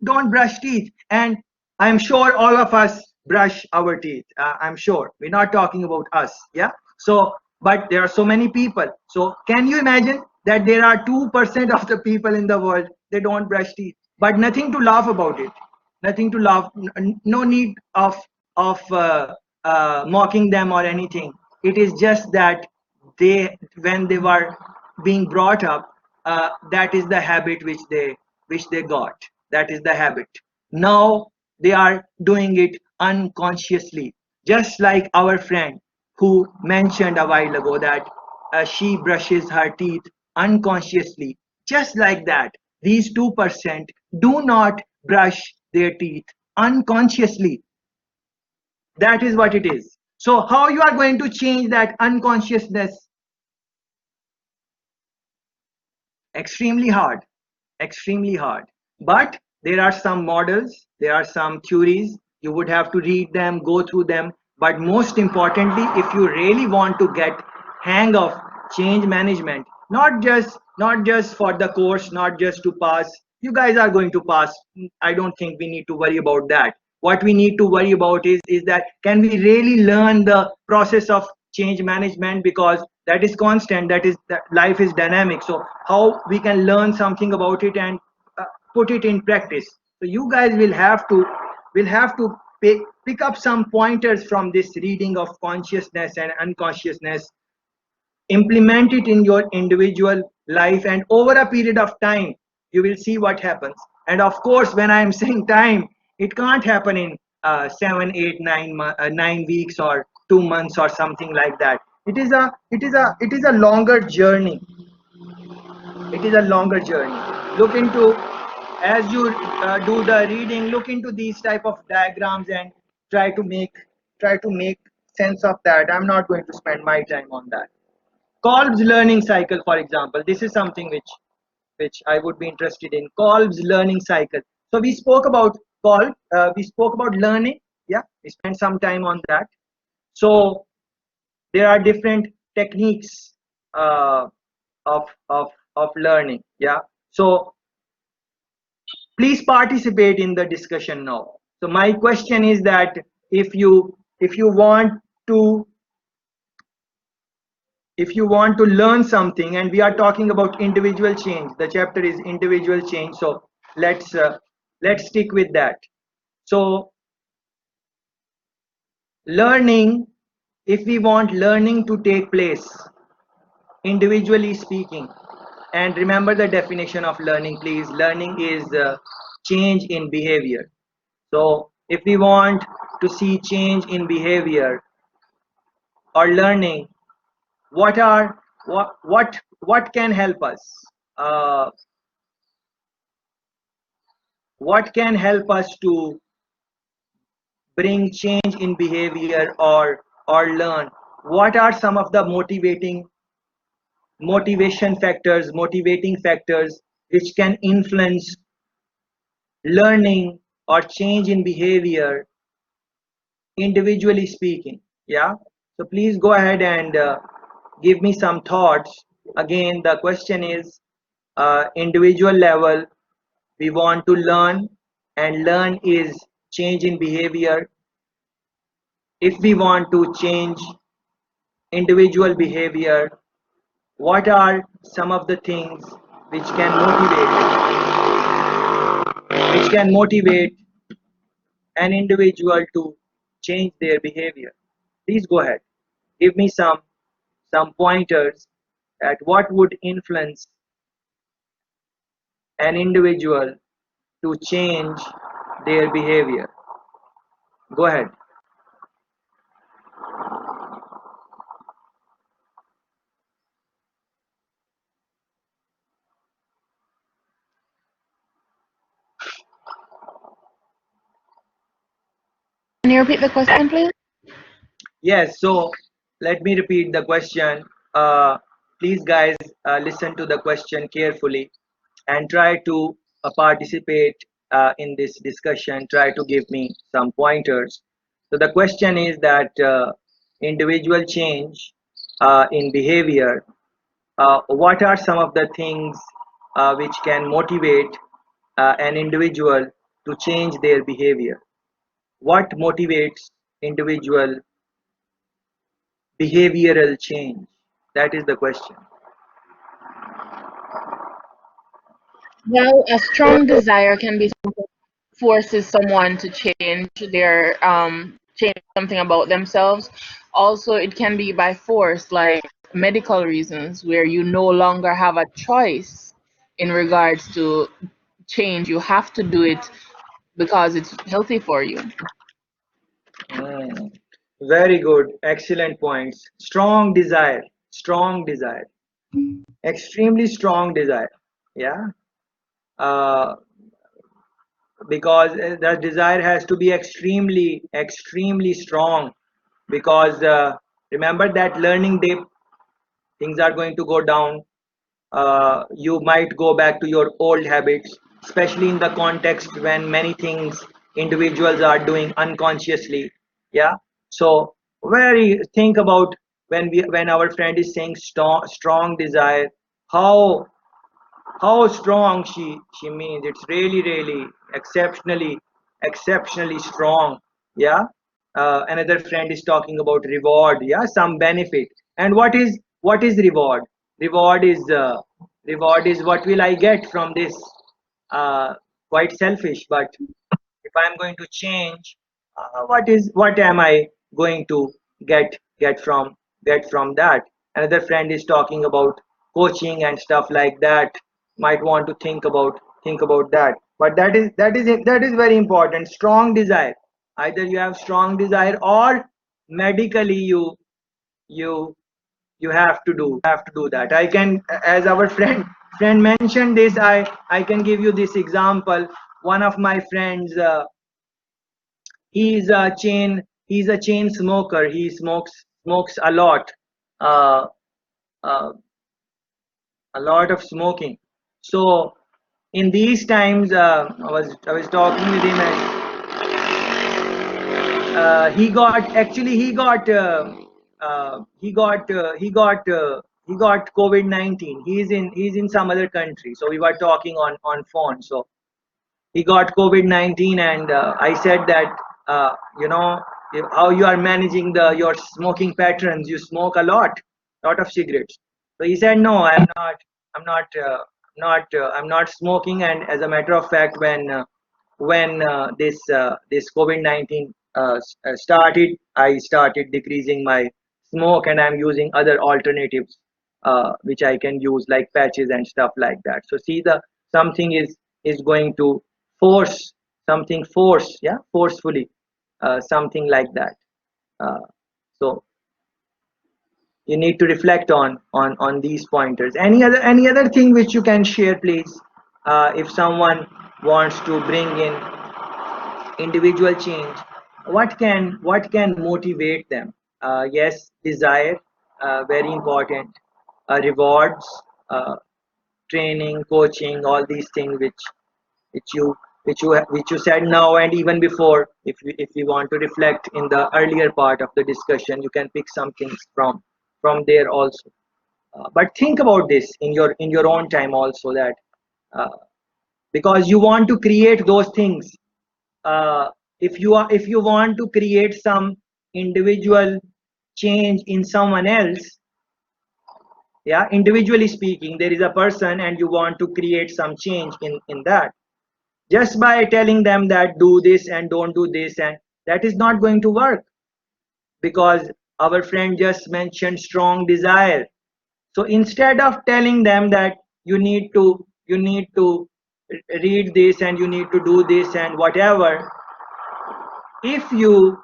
don't brush teeth, and I'm sure all of us brush our teeth. I'm sure we're not talking about us. Yeah. So but there are so many people. So can you imagine that there are 2% of the people in the world, they don't brush teeth? But nothing to laugh about it. Nothing to laugh. No need of mocking them or anything. It is just that when they were being brought up, that is the habit which they got. That is the habit. Now they are doing it unconsciously, just like our friend who mentioned a while ago that she brushes her teeth unconsciously. Just like that, these 2% do not brush their teeth unconsciously. That is what it is. So how you are going to change that unconsciousness? Extremely hard. Extremely hard. But there are some models, there are some theories. You would have to read them, go through them. But most importantly, if you really want to get hang of change management, not just for the course, not just to pass. You guys are going to pass. I don't think we need to worry about that. What we need to worry about is that can we really learn the process of change management, because that is constant, that life is dynamic. So how we can learn something about it and put it in practice? So you guys will have to pick up some pointers from this reading of consciousness and unconsciousness, implement it in your individual life, and over a period of time you will see what happens. And of course, when I am saying time, it can't happen in 7 8 9 weeks or 2 months or something like that. It is a longer journey. It is a longer journey. Look into, as you do the reading, look into these type of diagrams and try to make sense of that. I'm not going to spend my time on that. Kolb's learning cycle, for example, this is something which I would be interested in. Kolb's learning cycle. So we spoke about Kolb, we spoke about learning. Yeah, we spent some time on that. So there are different techniques of learning. Yeah. So please participate in the discussion now. So my question is that if you want to learn something, and we are talking about individual change, the chapter is individual change, so let's stick with that. So learning, if we want learning to take place individually speaking, and remember the definition of learning, please. Learning is change in behavior. So if we want to see change in behavior or learning, what can help us? uh, what can help us to bring change in behavior or learn? What are some of the motivating factors which can influence learning or change in behavior individually speaking? Yeah. So please go ahead and give me some thoughts. Again, the question is individual level, we want to learn, and learn is change in behavior. If we want to change individual behavior, what are some of the things which can motivate an individual to change their behavior? Please go ahead, give me some pointers at what would influence an individual to change their behavior. Go ahead. Can you repeat the question, please? Yes, so let me repeat the question. Uh, Please, guys, listen to the question carefully and try to participate in this discussion. Try to give me some pointers. So, the question is that individual change in behavior, what are some of the things which can motivate an individual to change their behavior? What motivates individual behavioral change? That is the question. Well, a strong desire can be something that forces someone to change something about themselves. Also, it can be by force, like medical reasons, where you no longer have a choice in regards to change. You have to do it because it's healthy for you. Mm, very good. Excellent points. Strong desire. Strong desire. Extremely strong desire. Yeah. Uh, because the desire has to be extremely strong, because remember that learning dip, things are going to go down. You might go back to your old habits, especially in the context when many things individuals are doing unconsciously. Yeah. So very think about when our friend is saying strong desire, how strong she means. It's really exceptionally strong. Yeah. Another friend is talking about reward. Yeah, some benefit. And what is What is reward? Reward is what will I get from this? Quite selfish, but if I'm going to change, what am I going to get from that? Another friend is talking about coaching and stuff like that. Might want to think about that. But that is very important. Strong desire. Either you have strong desire, or medically you you have to do that. I can, as our friend mentioned this, I can give you this example. One of my friends, he's a chain smoker. He smokes uh, uh, a lot of smoking. So in these times, I was talking with him, and he got COVID-19. He's in some other country, so we were talking on phone. So he got COVID-19, and I said that, uh, you know how you are managing your smoking patterns. You smoke a lot of cigarettes. So he said, no, I'm not smoking. And as a matter of fact, when this COVID-19 started, I started decreasing my smoke, and I'm using other alternatives, which I can use, like patches and stuff like that. So see, the something is going to force something, forcefully, something like that. uh, so you need to reflect on these pointers. Any other thing which you can share, please, if someone wants to bring in individual change. What can motivate them? Yes, desire, very important. Rewards, uh, training, coaching, all these things which you which you said now, and even before. If you want to reflect in the earlier part of the discussion, you can pick some things from there also. But think about this in your own time also, that uh, because you want to create those things. If you want to create some individual change in someone else, yeah, individually speaking, there is a person, and you want to create some change in that. Just by telling them that do this and don't do this, and that is not going to work, because our friend just mentioned strong desire. So instead of telling them that you need to read this, and you need to do this and whatever, if you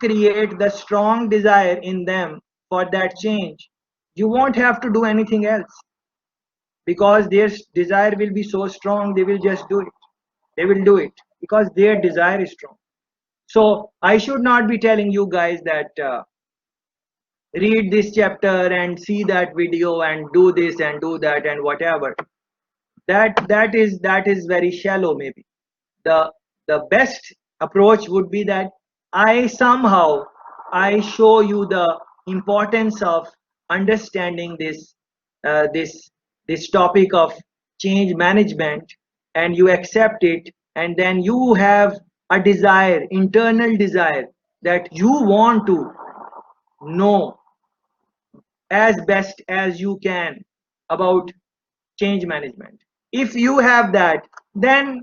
create the strong desire in them for that change, you won't have to do anything else, because their desire will be so strong. They will just do it. They will do it because their desire is strong. So I should not be telling you guys that, read this chapter and see that video and do this and do that and whatever. That is very shallow, maybe. The best approach would be that I show you the importance of understanding this topic of change management, and you accept it, and then you have a desire, internal desire, that you want to know as best as you can about change management. If you have that, then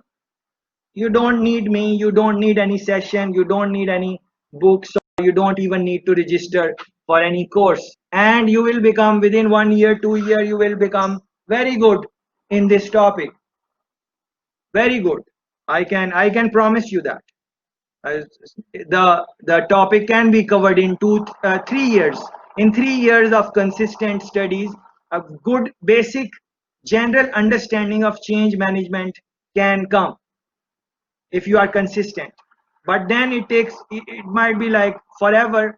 you don't need me, you don't need any session, you don't need any books, or you don't even need to register for any course, and you will become, within 1 year, 2 year, you will become very good in this topic. Very good. I can promise you that. Uh, the topic can be covered in 3 years. In 3 years of consistent studies, a good basic general understanding of change management can come if you are consistent. But then it might be like forever.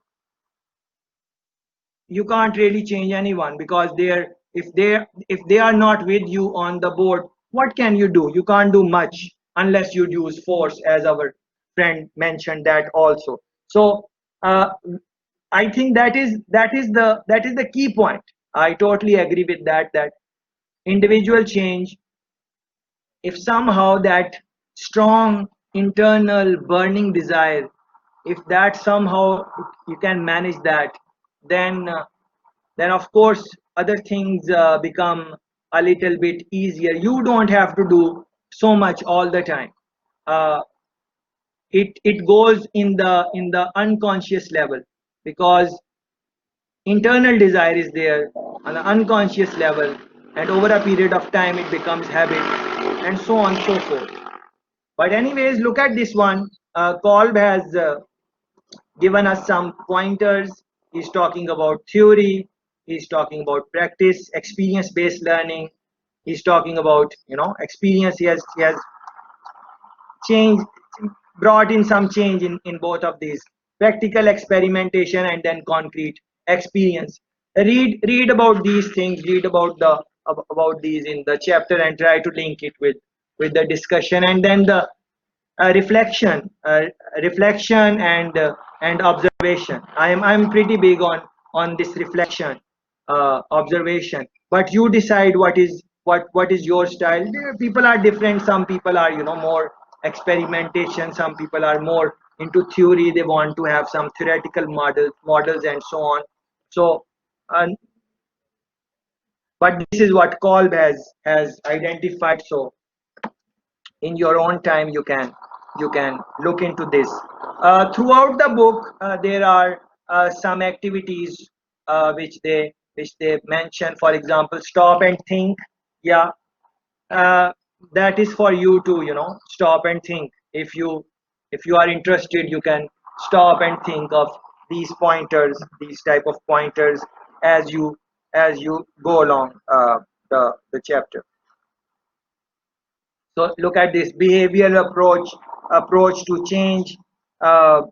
You can't really change anyone, because if they are not with you on the board, what can you do? You can't do much unless you use force, as our friend mentioned that also. So uh, I think that is the key point. I totally agree with that individual change, if somehow that strong internal burning desire, if that somehow you can manage that, then then of course other things become a little bit easier. You don't have to do so much all the time. uh, it goes in the unconscious level, because internal desire is there on the unconscious level, and over a period of time it becomes habit, and so on so forth. But anyways, look at this one. Kolb has given us some pointers. He's talking about theory, he's talking about practice, experience based learning, he's talking about, experience. He has change, brought in some change in both of these: practical experimentation and then concrete experience. Read about these things, read about these in the chapter, and try to link it with the discussion, and then the reflection and observation. I'm pretty big on this reflection, observation. But you decide what is your style. People are different. Some people are, more experimentation. Some people are more into theory. They want to have some theoretical models and so on. So, uh, but this is what Kolb has identified. So in your own time you can look into this. Throughout the book there are some activities which they mention. For example, stop and think. Yeah, uh, that is for you to, stop and think. If you are interested, you can stop and think of these pointers, these type of pointers, as you go along the chapter. So look at this behavioral approach to change. Uh,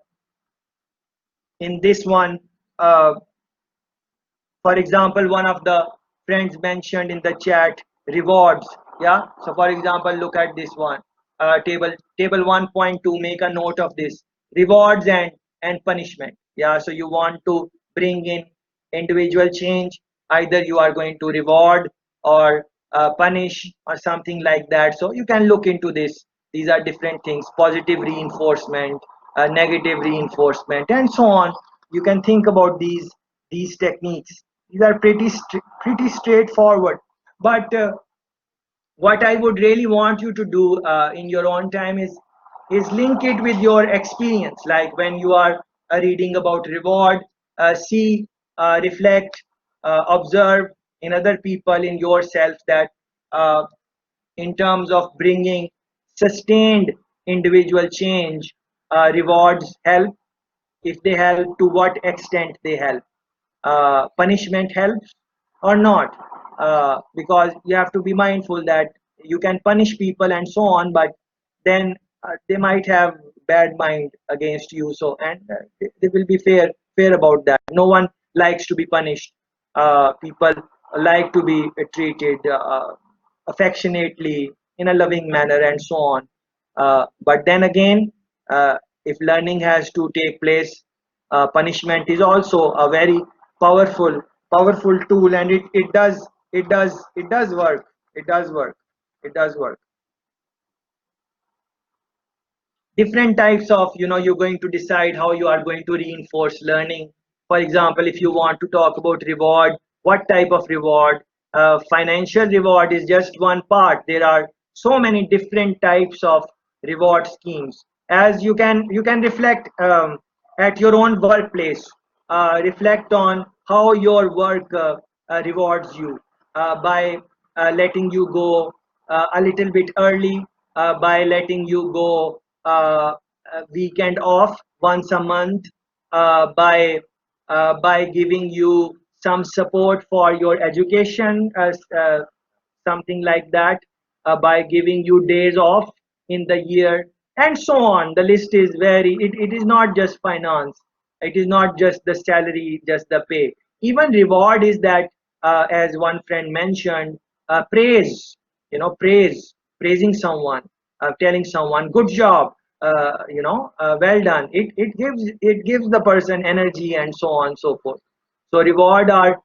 in this one, uh, for example, one of the friends mentioned in the chat, rewards. Yeah. So for example, look at this one, table 1.2. Make a note of this: rewards and punishment. Yeah. So you want to bring in individual change. Either you are going to reward or punish or something like that. So you can look into this. These are different things: positive reinforcement, negative reinforcement, and so on. You can think about these techniques. These are pretty straightforward. But what I would really want you to do in your own time is link it with your experience. Like when you are reading about reward, see, reflect, observe in other people, in yourself, that uh, in terms of bringing sustained individual change, rewards help. If they help, to what extent they help. Punishment helps or not, because you have to be mindful that you can punish people and so on, but then they might have bad mind against you. So, and they will be fair about that. No one likes to be punished. People like to be treated affectionately, in a loving manner, and so on. But then again, if learning has to take place, punishment is also a very powerful tool, and it does work. It does work. Different types of, you're going to decide how you are going to reinforce learning. For example, if you want to talk about reward, what type of reward? Financial reward is just one part. There are so many different types of reward schemes. As you can reflect at your own workplace. Reflect on how your work rewards you by letting you go a little bit early, by letting you go a weekend off once a month, by giving you some support for your education, something like that, by giving you days off in the year, and so on. The list is it is not just finance. It is not just the salary, just the pay. Even reward is that, as one friend mentioned, praise. Praising someone, telling someone good job, well done. It gives the person energy, and so on and so forth. So reward are,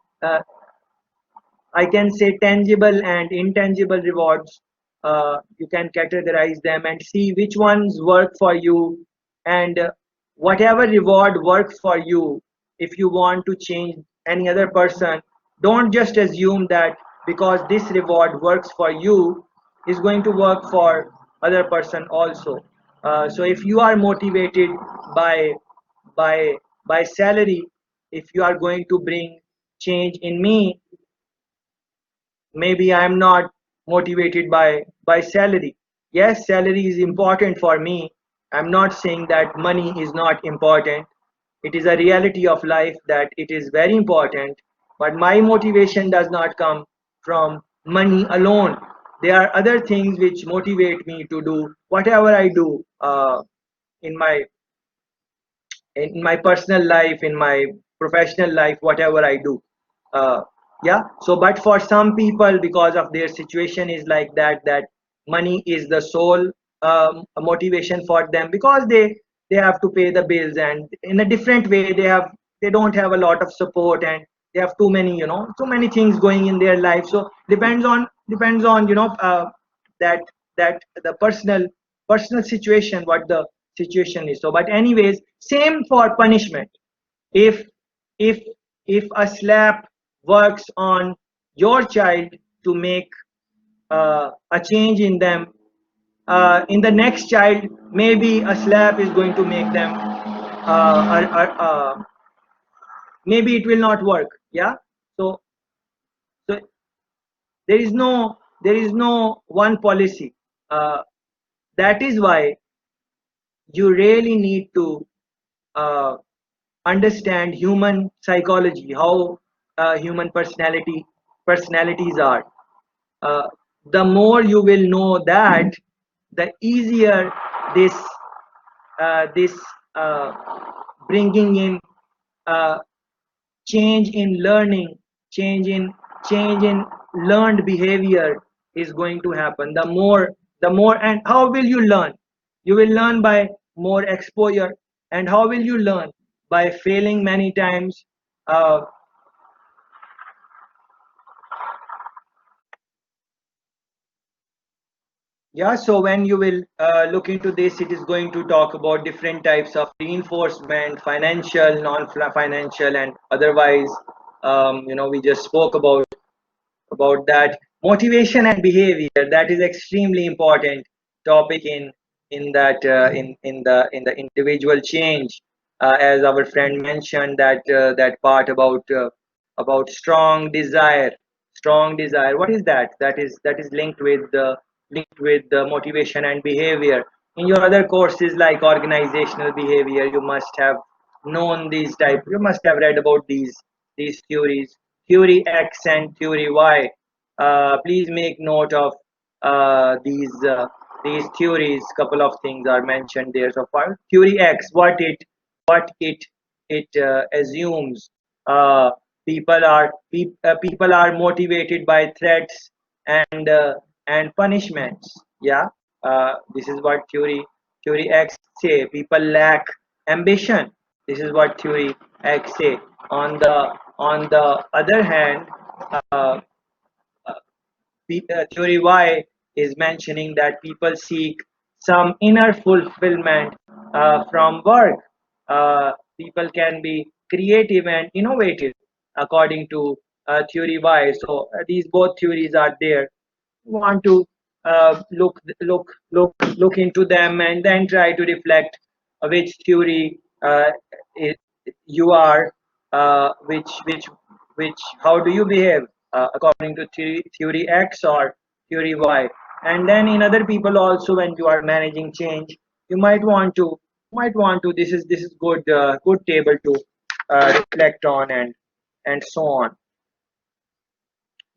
I can say, tangible and intangible rewards. You can categorize them and see which ones work for you, and whatever reward works for you. If you want to change any other person, Don't just assume that because this reward works for you is going to work for other person also. So if you are motivated by by by salary, if you are going to bring change in me, maybe I'm not motivated by salary. Yes, salary is important for me. I'm not saying that money is not important. It is a reality of life that it is very important, but my motivation does not come from money alone. There are other things which motivate me to do whatever I do in my personal life, in my professional life, whatever I do. uh, yeah, so but for some people, because of their situation is like that, that money is the sole motivation for them, because they have to pay the bills, and in a different way they don't have a lot of support, and they have too many, too many things going in their life. So depends on that the personal situation, what the situation is. So but anyways, same for punishment. If if if a slap works on your child to make a change in them, in the next child maybe a slap is going to make them maybe it will not work. Yeah. So so there is no one policy. That is why you really need to uh, understand human psychology, how human personalities are. uh, the more you will know that, the easier this this uh, bringing in uh, change in learning, change in change in learned behavior is going to happen. The more, and how will you learn? You will learn by more exposure. And how will you learn? By failing many times. Yeah, so when you will look into this, it is going to talk about different types of reinforcement, financial, non-financial, and otherwise. We just spoke about that. Motivation and behavior, that is extremely important topic in that in the individual change. As our friend mentioned, that part about strong desire. What is that? That is linked with the motivation and behavior. In your other courses like organizational behavior, you must have known these type. You must have read about these theories, theory X and theory Y. Please make note of these theories. Couple of things are mentioned there so far. Theory X, what it assumes. Uh, people are motivated by threats and punishments. Yeah. This is what theory X say. People lack ambition. This is what theory X say. On the other hand, uh, theory Y is mentioning that people seek some inner fulfillment from work. People can be creative and innovative according to theory Y. So these both theories are there. Want to look into them and then try to reflect which theory i- you are, which how do you behave according to theory X or theory Y. And then in other people also, when you are managing change, you might want to this is good table to reflect on and so on.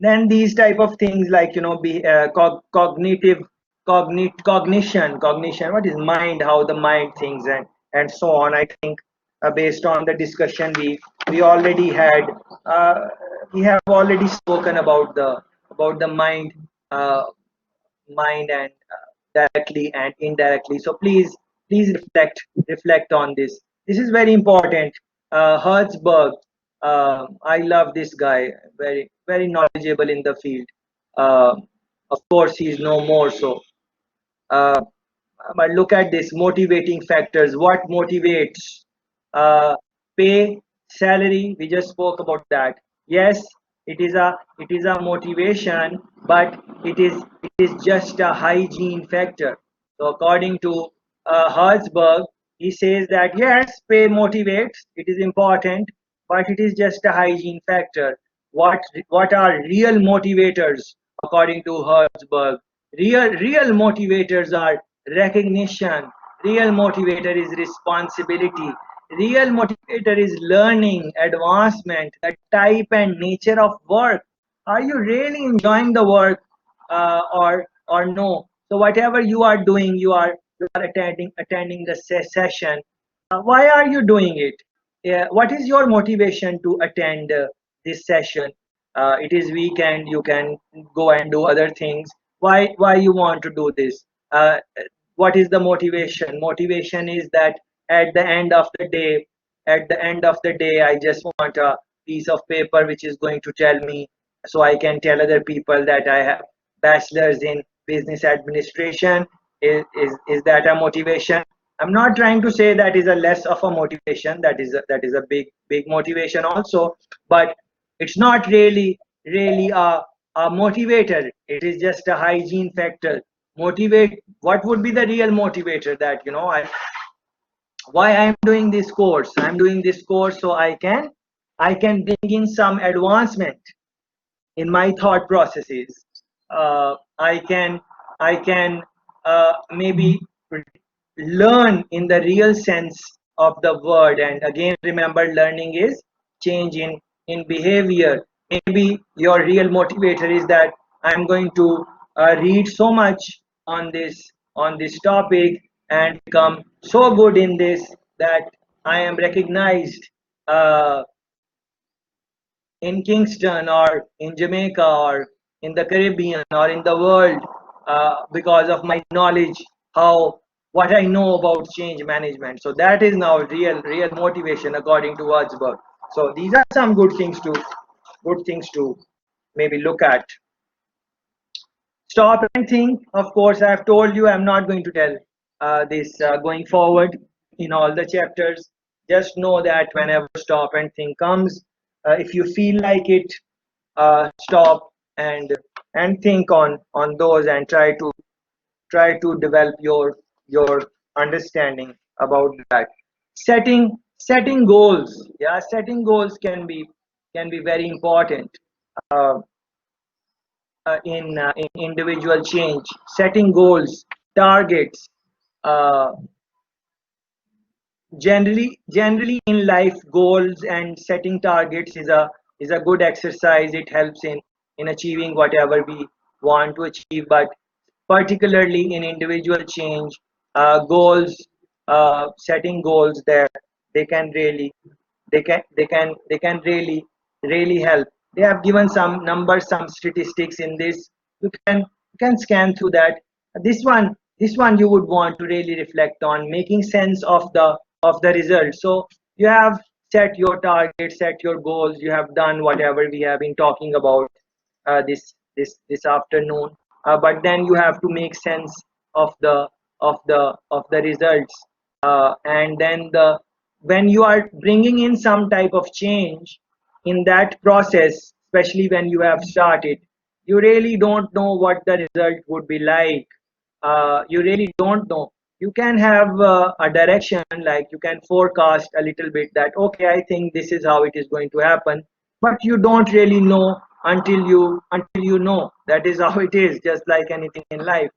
Then these type of things like, be cognition, what is mind, how the mind thinks, and so on. I think based on the discussion we already had, uh, we have already spoken about the mind and directly and indirectly. So please reflect on this. This is very important. Hertzberg, I love this guy, very very knowledgeable in the field. uh, of course he's no more. So uh, but look at this motivating factors. What motivates? uh, Pay, salary, we just spoke about that. Yes, it is a motivation, but it is just a hygiene factor. So according to Herzberg, he says that yes, pay motivates, it is important, but it is just a hygiene factor. What are real motivators according to Herzberg? Real motivators are recognition. Real motivator is responsibility. Real motivator is learning, advancement, the type and nature of work. Are you really enjoying the work, or no? So whatever you are doing, you are attending the session. Why are you doing it? What is your motivation to attend this session? It is weekend. You can go and do other things. Why you want to do this? What is the motivation? Motivation is that at the end of the day, I just want a piece of paper which is going to tell me, so I can tell other people that I have bachelor's in business administration. Is that a motivation? I'm not trying to say that is a less of a motivation. That is a big motivation also, but it's not really a motivator. It is just a hygiene factor. Motivate. What would be the real motivator? That why I'm doing this course. I'm doing this course so I can bring in some advancement in my thought processes. I can maybe learn in the real sense of the word. And again, remember, learning is change in behavior. Maybe your real motivator is that I'm going to read so much on this topic and become so good in this that I am recognized in Kingston or in Jamaica or in the Caribbean or in the world, because of my knowledge, how what I know about change management. So that is now real motivation according to Wordsworth. So these are some good things to maybe look at. Stop and think. Of course, I have told you I'm not going to tell this going forward in all the chapters. Just know that whenever stop and think comes, if you feel like it, stop and think on those and try to develop your understanding about that. Setting goals. Yeah, setting goals can be very important. Uh, in individual change, setting goals, targets. uh, generally in life, goals and setting targets is a good exercise. It helps in achieving whatever we want to achieve, but particularly in individual change, goals, setting goals, there they can really they can really help. They have given some numbers, some statistics in this. You can scan through that. This one you would want to really reflect on, making sense of the result. So you have set your target, set your goals, you have done whatever we have been talking about this afternoon. But then you have to make sense of the results. And then when you are bringing in some type of change in that process, especially when you have started, you really don't know what the result would be like. You really don't know. You can have a direction, like you can forecast a little bit that okay, I think this is how it is going to happen, but you don't really know until you know. That is how it is, just like anything in life.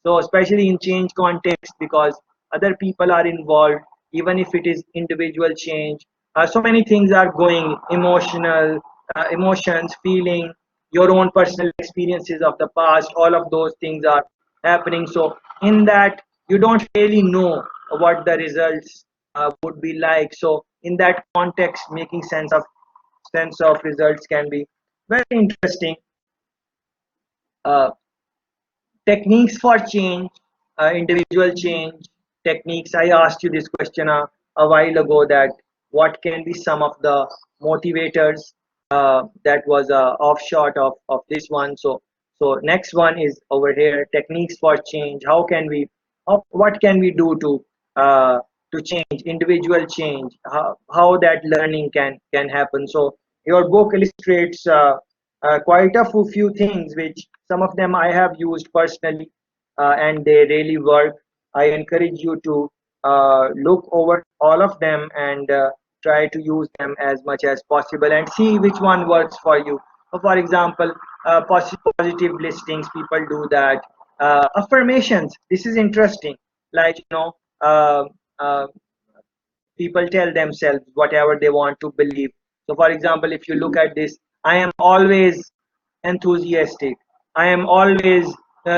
So especially in change context, because other people are involved, even if it is individual change, so many things are going, emotions, feeling, your own personal experiences of the past, all of those things are happening. So in that, you don't really know what the results would be like. So in that context, making sense of results can be very interesting. uh, Techniques for change, individual change techniques. I asked you this question a while ago, that what can be some of the motivators. That was a offshot of this one. So next one is over here, techniques for change. What can we do to change, individual change, how that learning can happen. So your book illustrates quite a few things, which some of them I have used personally, and they really work. I encourage you to look over all of them and try to use them as much as possible and see which one works for you. So for example, positive listings, people do that. Affirmations, this is interesting. Like, uh, uh, people tell themselves whatever they want to believe. So for example, if you look at this, I am always enthusiastic, I am always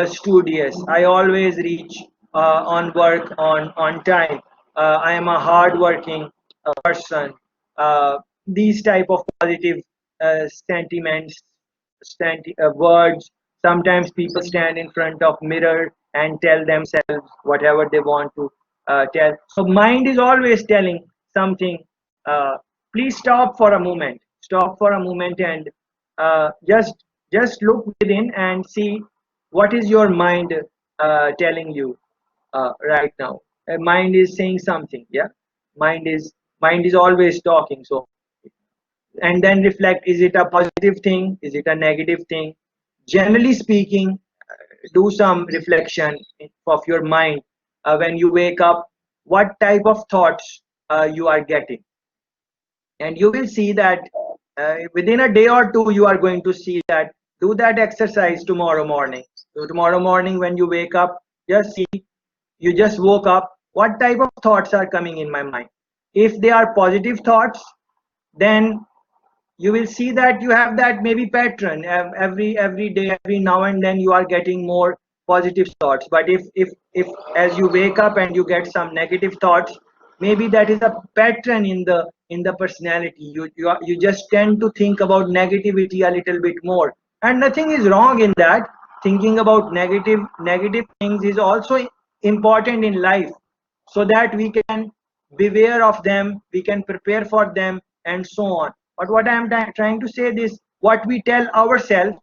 studious, I always reach on work on time, I am a hard working person. These type of positive sentiments, words. Sometimes people stand in front of mirror and tell themselves whatever they want to tell. So mind is always telling something. Uh, Please stop for a moment. Stop for a moment and just look within and see what is your mind telling you right now. Mind is saying something. Yeah, mind is mind is always talking. So, and then reflect, is it a positive thing, is it a negative thing? Generally speaking, do some reflection of your mind when you wake up, what type of thoughts you are getting, and you will see that within a day or two you are going to see that. Do that exercise tomorrow morning. So tomorrow morning when you wake up, just see, you just woke up, what type of thoughts are coming in my mind. If they are positive thoughts, then you will see that you have that maybe pattern every day, every now and then you are getting more positive thoughts. But if as you wake up and you get some negative thoughts, maybe that is a pattern in the personality. You just tend to think about negativity a little bit more, and nothing is wrong in that. Thinking about negative things is also important in life, so that we can beware of them, we can prepare for them, and so on. But what I am trying to say is, what we tell ourselves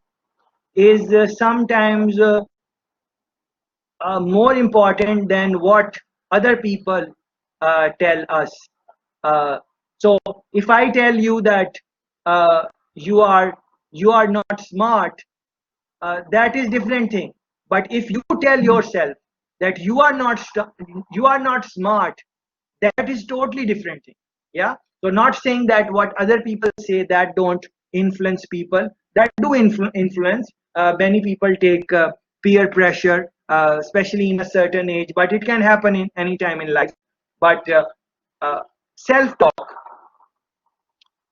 is sometimes more important than what other people tell us. So if I tell you that uh, you are you are not smart, that is different thing. But if you tell yourself that you are not smart, that is totally different thing. Yeah, so not saying that what other people say that don't influence people, that do influence. Many people take peer pressure, especially in a certain age, but it can happen in any time in life. But uh, self talk,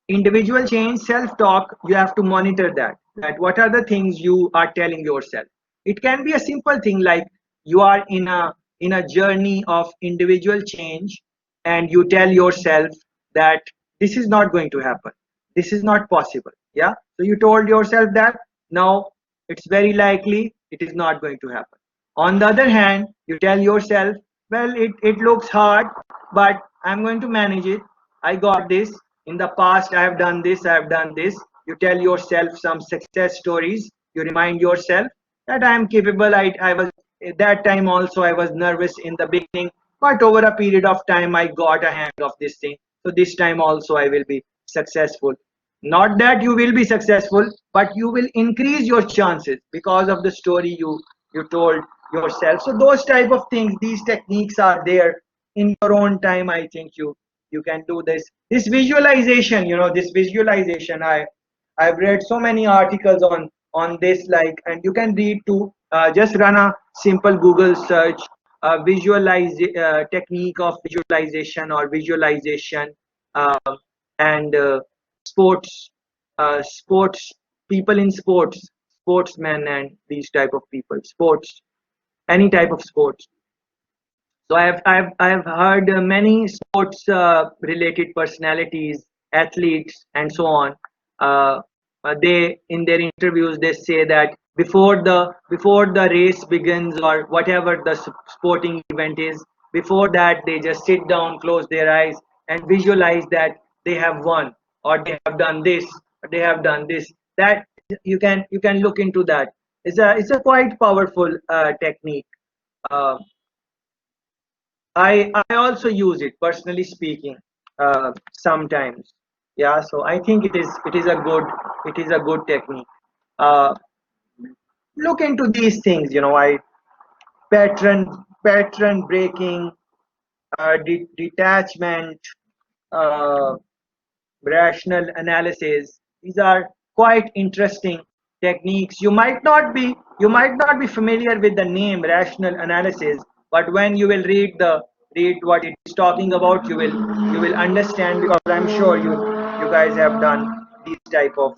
individual change, self talk, you have to monitor that what are the things you are telling yourself. It can be a simple thing like, you are in a journey of individual change, and you tell yourself that this is not going to happen, this is not possible. Yeah, so you told yourself that. Now it's very likely it is not going to happen. On the other hand, you tell yourself, well, it looks hard, but I'm going to manage it, I got this. In the past, I have done this, I have done this. You tell yourself some success stories. You remind yourself that I am capable. I was, at that time also, I was nervous in the beginning, but over a period of time, I got a hang of this thing. So this time also, I will be successful. Not that you will be successful, but you will increase your chances because of the story you told yourself. So those type of things, these techniques are there. In your own time, I think you can do this visualization. This visualization, I've read so many articles on this, like, and you can read too. Just run a simple Google search, visualize technique of visualization or visualization, um, and sports, sports, people in sports, sportsmen, and these type of people, sports, any type of sports. So I've heard many sports related personalities, athletes, and so on. Uh, they, in their interviews, they say that before the race begins, or whatever the sporting event is, before that they just sit down, close their eyes, and visualize that they have won, or they have done this, or they have done this. That you can look into that. It's a quite powerful technique. Uh, I also use it, personally speaking, sometimes. Yeah, so I think it is a good technique. uh, look into these things, I pattern breaking, detachment, uh, rational analysis. These are quite interesting techniques. You might not be familiar with the name rational analysis, but when you will read what it is talking about, you will understand, because I'm sure you guys have done these type of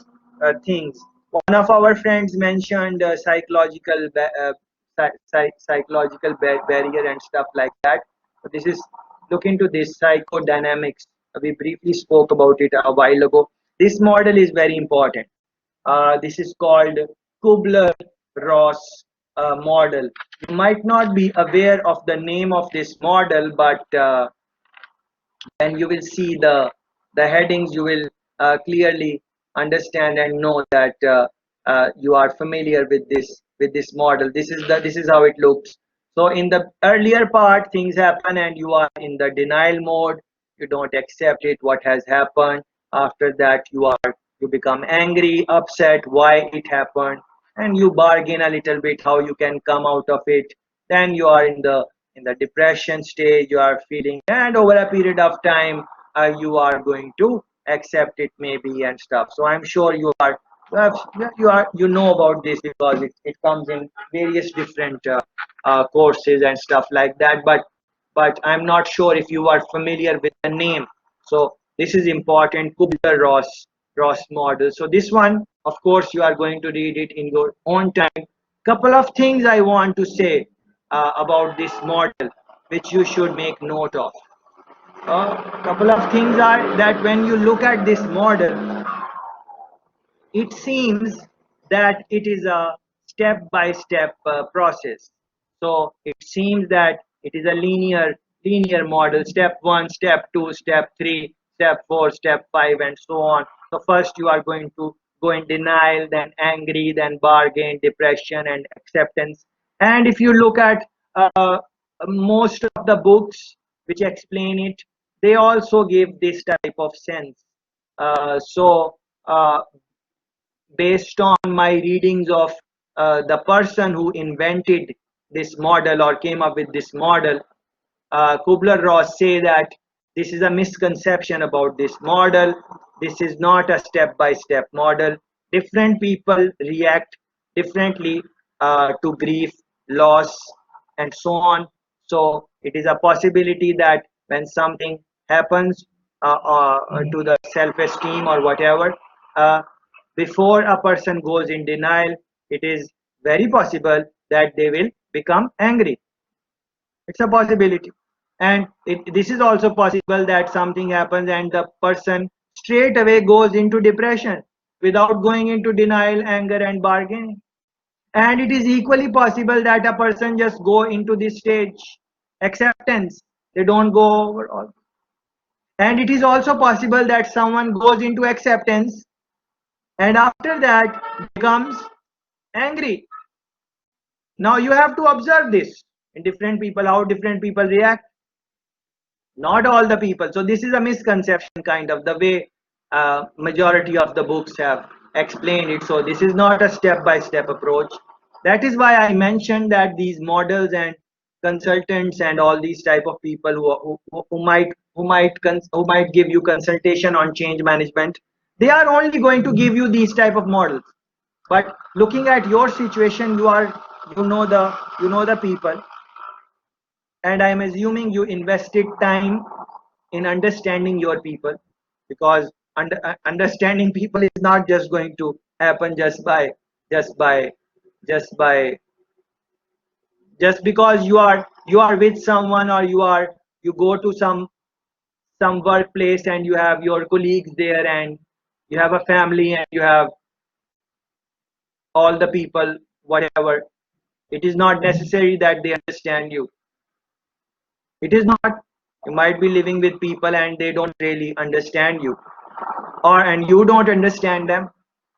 things. One of our friends mentioned psychological barrier and stuff like that. So this is look into this psychodynamics. We briefly spoke about it a while ago. This model is very important. This is called Kubler-Ross model. You might not be aware of the name of this model, but and you will see the headings, you will clearly understand and know that you are familiar with this model. This is how it looks. So in the earlier part, things happen and you are in the denial mode. You don't accept it, what has happened. After that, you become angry, upset why it happened, and you bargain a little bit how you can come out of it. Then you are in the depression stage, you are feeling, and over a period of time you are going to accept it maybe and stuff. So I'm sure you know about this, because it comes in various different courses and stuff like that, but I'm not sure if you are familiar with the name. So this is important, Kubler-Ross model. So this one, of course, you are going to read it in your own time. Couple of things I want to say about this model, which you should make note of. A couple of things are that when you look at this model, it seems that it is a step-by-step process. So it seems that it is a linear model. Step 1, step 2, step 3, step 4, step 5, and so on. So first you are going to go in denial, then angry, then bargain, depression, and acceptance. And if you look at most of the books which explain it, they also give this type of sense. So based on my readings of the person who invented this model or came up with this model, Kubler-Ross say that this is a misconception about this model. This is not a step-by-step model. Different people react differently to grief, loss, and so on. So it is a possibility that when something happens to the self-esteem or whatever, uh, before a person goes in denial, it is very possible that they will become angry. It's a possibility. And this is also possible that something happens and the person straight away goes into depression without going into denial, anger, and bargaining. And it is equally possible that a person just go into this stage, acceptance. They don't go over all. And it is also possible that someone goes into acceptance and after that becomes angry. Now you have to observe this in different people, how different people react. Not all the people. So this is a misconception, kind of the way majority of the books have explained it. So this is not a step-by-step approach. That is why I mentioned that these models and consultants and all these type of people who might give you consultation on change management, they are only going to give you these type of models. But looking at your situation, you know the people, and I'm assuming you invested time in understanding your people, because understanding people is not just going to happen just by just by just because you are with someone, or you go to some workplace and you have your colleagues there, and you have a family and you have all the people, whatever. It is not necessary that they understand you. It is not. You might be living with people and they don't really understand you, and you don't understand them.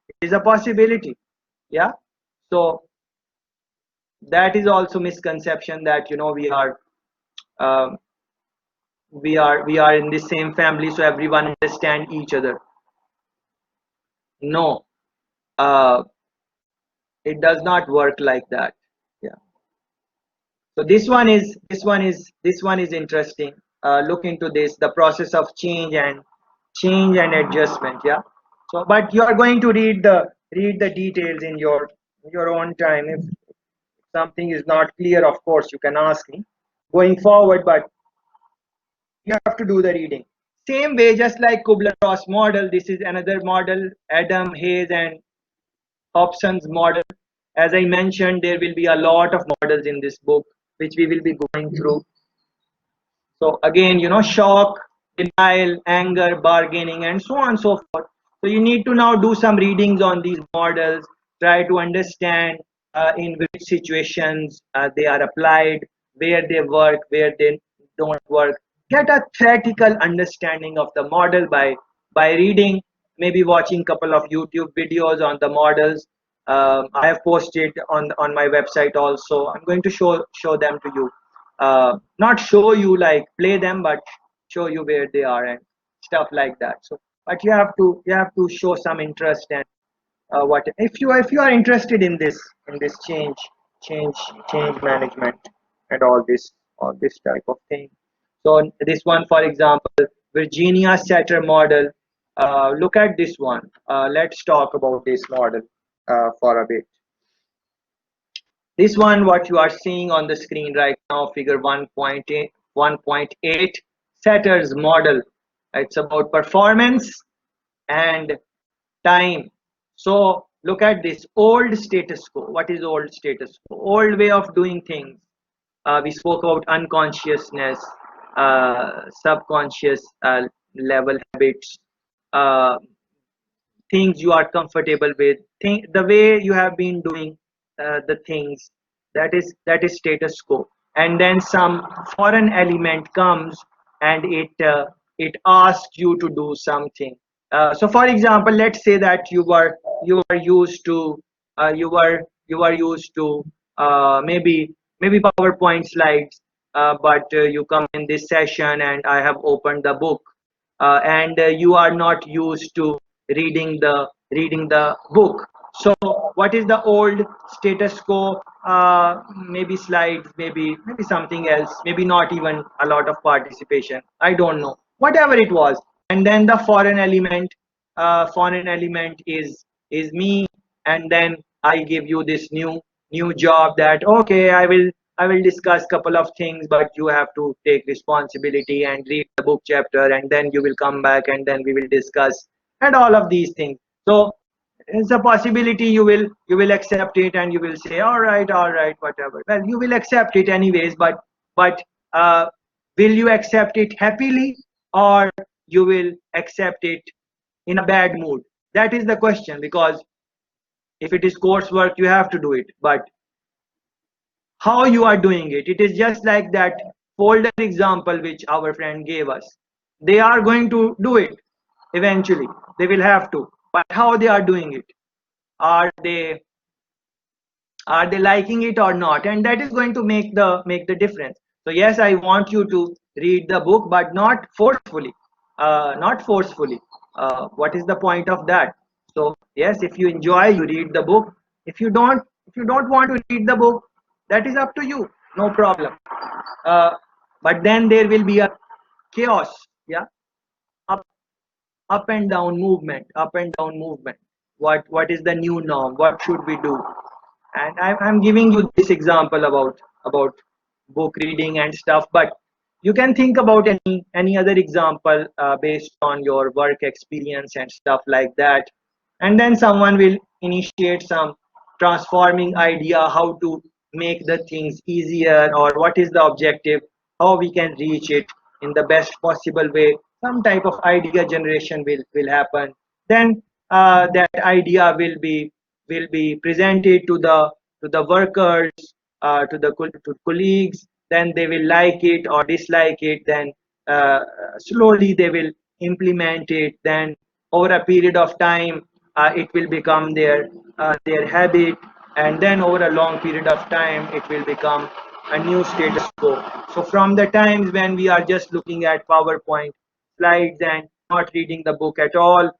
It is a possibility. Yeah. So that is also misconception that we are um, we are in the same family, so everyone understand each other. No, uh, it does not work like that. Yeah. So this one is interesting. Look into this, the process of change and adjustment. Yeah. So, but you are going to read the details in your own time. If something is not clear, of course, you can ask me going forward. But you have to do the reading. Same way, just like Kubler-Ross model, this is another model, Adam, Hayes, and Hobson's model. As I mentioned, there will be a lot of models in this book, which we will be going through. So again, shock, denial, anger, bargaining, and so on and so forth. So you need to now do some readings on these models, try to understand in which situations they are applied, where they work, where they don't work. Get a theoretical understanding of the model by reading, maybe watching couple of YouTube videos on the models. I have posted on my website also. I'm going to show them to you, not show you like play them, but show you where they are and stuff like that. So but you have to show some interest. And what if you are interested in this change change management and all this type of thing. So this one, for example, Virginia Satter model. Look at this one. Let's talk about this model for a bit. This one, what you are seeing on the screen right now, figure 1.8, Satter's model. It's about performance and time. So look at this old status quo. What is old status quo? Old way of doing things. We spoke about unconsciousness, subconscious level habits, uh, things you are comfortable with, the way you have been doing the things, that is status quo. And then some foreign element comes and it asks you to do something. So for example, let's say that you were used to maybe PowerPoint slides, but you come in this session and I have opened the book, and you are not used to reading the book. So what is the old status quo? Maybe slides, maybe something else, maybe not even a lot of participation, I don't know, whatever it was. And then the foreign element is me. And then I give you this new job, that okay, I will discuss couple of things, but you have to take responsibility and read the book chapter, and then you will come back and then we will discuss and all of these things. So it's a possibility you will accept it and you will say all right, whatever. Well, you will accept it anyways, but will you accept it happily, or you will accept it in a bad mood? That is the question. Because if it is coursework, you have to do it, but how you are doing it, it is just like that folder example which our friend gave us. They are going to do it eventually, they will have to, but how they are doing it, are they liking it or not? And that is going to make the difference. So yes, I want you to read the book, but not forcefully. What is the point of that? So yes, if you enjoy, you read the book. If you don't want to read the book, that is up to you, no problem. uh, but then there will be a chaos. Yeah. Up and down movement. What is the new norm? What should we do? And I'm giving you this example about book reading and stuff, but you can think about any other example based on your work experience and stuff like that. And then someone will initiate some transforming idea, how to make the things easier, or what is the objective, how we can reach it in the best possible way. Some type of idea generation will happen. Then that idea will be presented to the workers, to colleagues. Then they will like it or dislike it. Then slowly they will implement it. Then over a period of time, it will become their habit. And then over a long period of time, it will become a new status quo. So from the times when we are just looking at PowerPoint slides and not reading the book at all,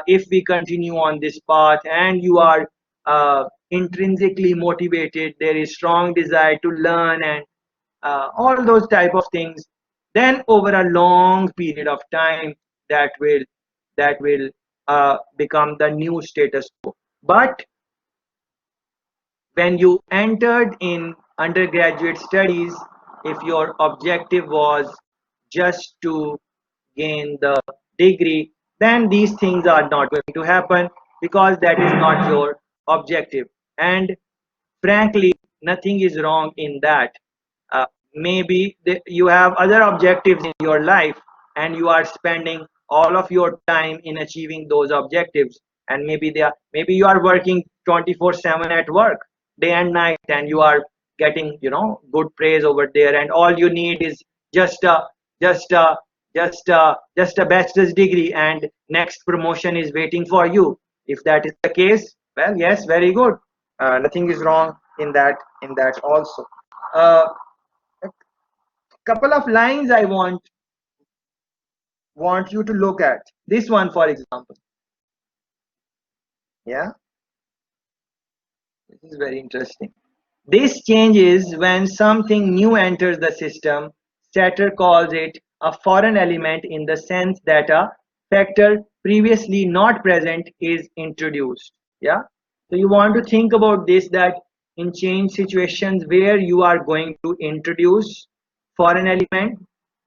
if we continue on this path and you are intrinsically motivated, there is strong desire to learn and all those type of things, then over a long period of time, that will become the new status quo. But when you entered in undergraduate studies, if your objective was just to gain the degree, then these things are not going to happen, because that is not your objective. And frankly, nothing is wrong in that. Maybe you have other objectives in your life, and you are spending all of your time in achieving those objectives, and maybe you are working 24/7 at work, day and night, and you are getting good praise over there, and all you need is just a just a just a bachelor's degree, and next promotion is waiting for you. If that is the case, well, yes, very good. Nothing is wrong in that also. uh, Couple of lines I want you to look at. This one, for example. Yeah, this is very interesting. This changes when something new enters the system. Satter calls it a foreign element in the sense that a factor previously not present is introduced. Yeah. So you want to think about this, that in change situations where you are going to introduce foreign element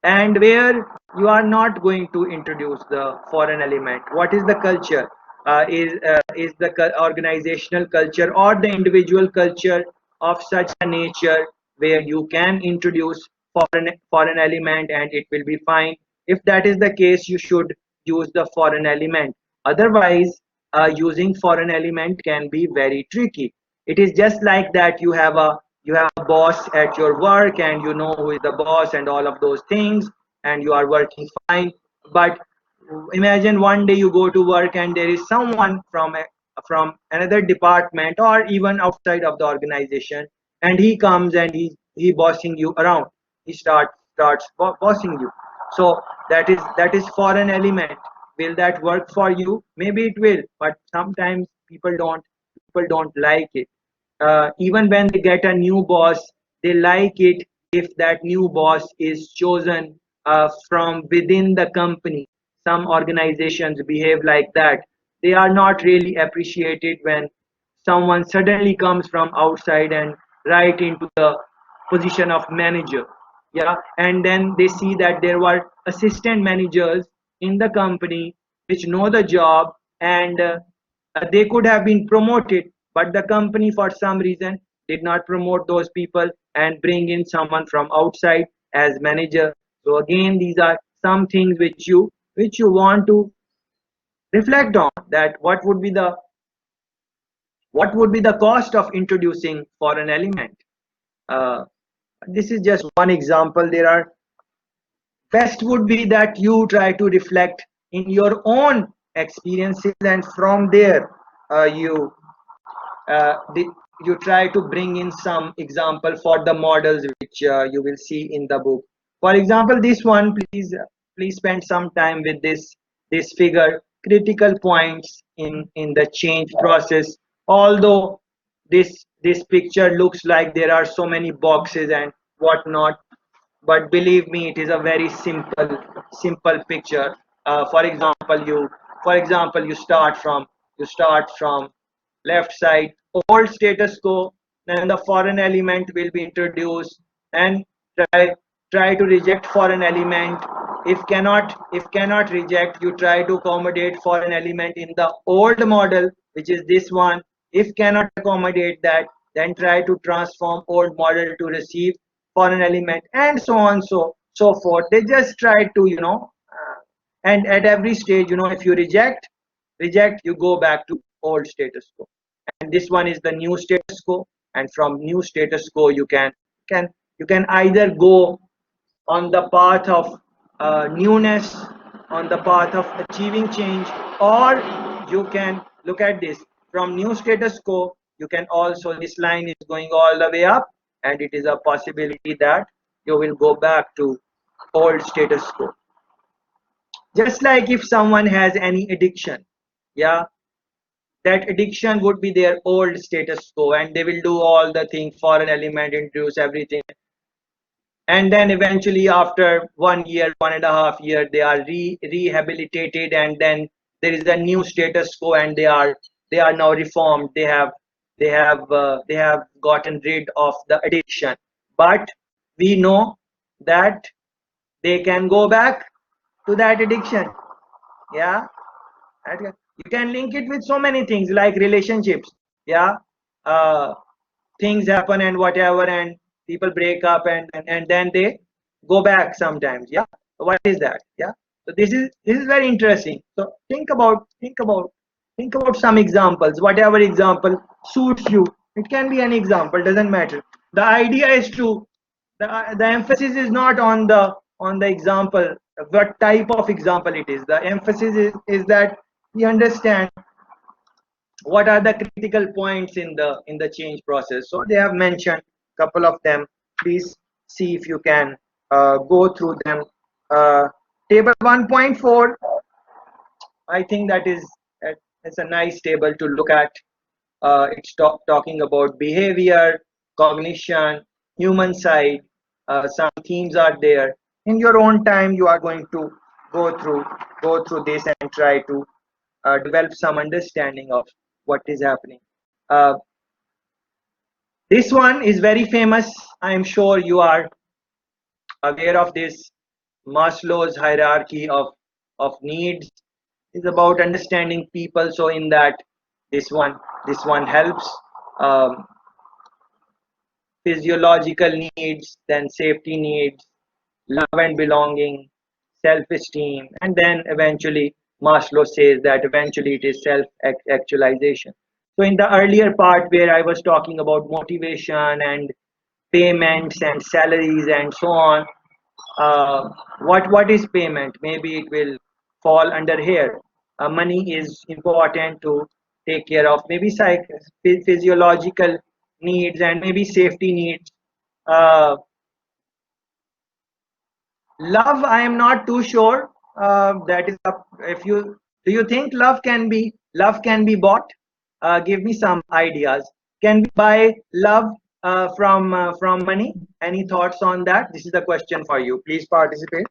and where you are not going to introduce the foreign element. What is the culture? Is the organizational culture or the individual culture of such a nature where you can introduce foreign element and it will be fine? If that is the case, you should use the foreign element. Otherwise, using foreign element can be very tricky. It is just like that you have a boss at your work, and you know who is the boss and all of those things, and you are working fine. But imagine one day you go to work and there is someone from another department or even outside of the organization, and he comes and he bossing you around. He starts bossing you. So that is foreign element. Will that work for you? Maybe it will, but sometimes people don't like it. Even when they get a new boss, they like it if that new boss is chosen from within the company. Some organizations behave like that. They are not really appreciated when someone suddenly comes from outside and right into the position of manager. Yeah, and then they see that there were assistant managers in the company which know the job, and they could have been promoted, but the company for some reason did not promote those people and bring in someone from outside as manager. So again, these are some things which you want to reflect on, that what would be the cost of introducing foreign element. uh, this is just one example. There are best would be that you try to reflect in your own experiences, and from there you try to bring in some example for the models which you will see in the book. For example, this one, please spend some time with this figure. Critical points in the change process. Although this picture looks like there are so many boxes and whatnot, but believe me, it is a very simple picture. For example, you start from left side, old status quo, then the foreign element will be introduced, and try try to reject foreign element. If cannot reject, you try to accommodate foreign element in the old model, which is this one. If cannot accommodate that, then try to transform old model to receive foreign element, and so on, so forth. They just try to and at every stage, if you reject, you go back to old status quo. And this one is the new status quo, and from new status quo can you can either go on the path of newness, on the path of achieving change, or you can look at this. From new status quo, you can also, this line is going all the way up, and it is a possibility that you will go back to old status quo. Just like if someone has any addiction, yeah, that addiction would be their old status quo, and they will do all the things, foreign element, introduce everything, and then eventually after 1 year, 1.5 years, they are rehabilitated, and then there is a new status quo, and they are now reformed. They have gotten rid of the addiction, but we know that they can go back to that addiction. Yeah, you can link it with so many things like relationships. Yeah, uh, things happen and whatever, and people break up, and then they go back sometimes. Yeah, what is that? Yeah, so this is very interesting. So think about some examples. Whatever example suits you, it can be any example, doesn't matter. The idea is to the emphasis is not on the example, what type of example it is. The emphasis is that we understand what are the critical points in the change process. So they have mentioned a couple of them. Please see if you can go through them. Table 1.4, I think that is it's a nice table to look at. It's talking about behavior, cognition, human side. Some themes are there. In your own time, you are going to go through go through this and try to develop some understanding of what is happening. Uh, this one is very famous. I am sure you are aware of this. Maslow's hierarchy of needs is about understanding people. So in that, this one helps. Um, Physiological needs, then safety needs, love and belonging, self-esteem, and then eventually Maslow says that eventually it is self-actualization. So in the earlier part where I was talking about motivation and payments and salaries and so on, what is payment? Maybe it will fall under here. Money is important to take care of maybe physiological needs and maybe safety needs. uh, Love, I am not too sure. That is up. If you do you think love can be bought? Give me some ideas. Can we buy love from money? Any thoughts on that? This is the question for you. Please participate.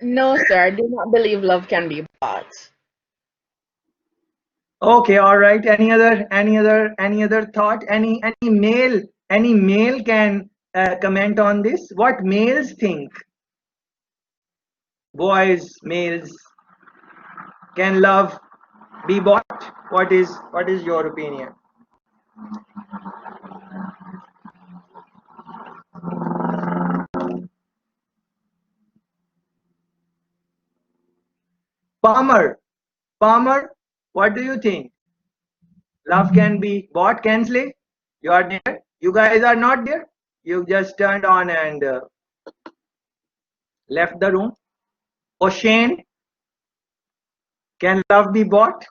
No, sir, I do not believe love can be bought. Okay, all right. Any other thought? Any male can comment on this. What males think? Boys, males, can love be bought? What is your opinion? Palmer, what do you think? Love can be bought? Kensley, you are there? You guys are not there? You just turned on and left the room. O'Shane, can love be bought?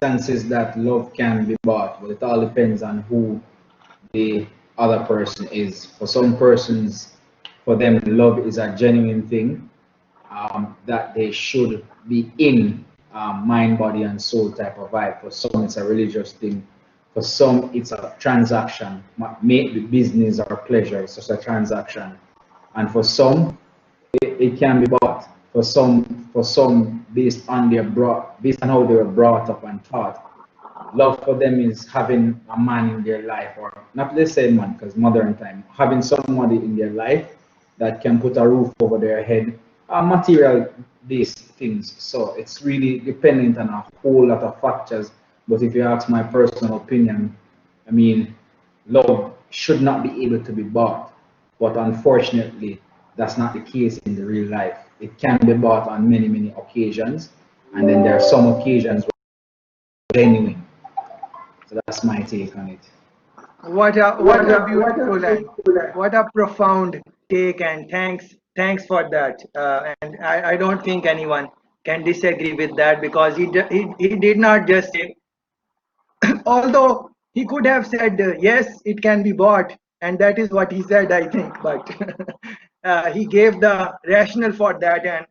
Senses that love can be bought, but it all depends on who the other person is. For some persons, for them, love is a genuine thing that they should be in mind, body, and soul type of vibe. For some, it's a religious thing. For some, it's a transaction. May it be business or pleasure, it's just a transaction. And for some, it can be bought. For some, based on how they were brought up and taught, love for them is having a man in their life, or not the same man, because modern time, having somebody in their life that can put a roof over their head, material based things. So it's really dependent on a whole lot of factors. But if you ask my personal opinion, I mean, love should not be able to be bought. But unfortunately, that's not the case in the real life. It can be bought on many, many occasions. And then there are some occasions where it's genuine. So that's my take on it. What a beautiful and what a profound take, and thanks for that. And I don't think anyone can disagree with that, because he did not just say, although he could have said, yes, it can be bought, and that is what he said, I think, but he gave the rationale for that, and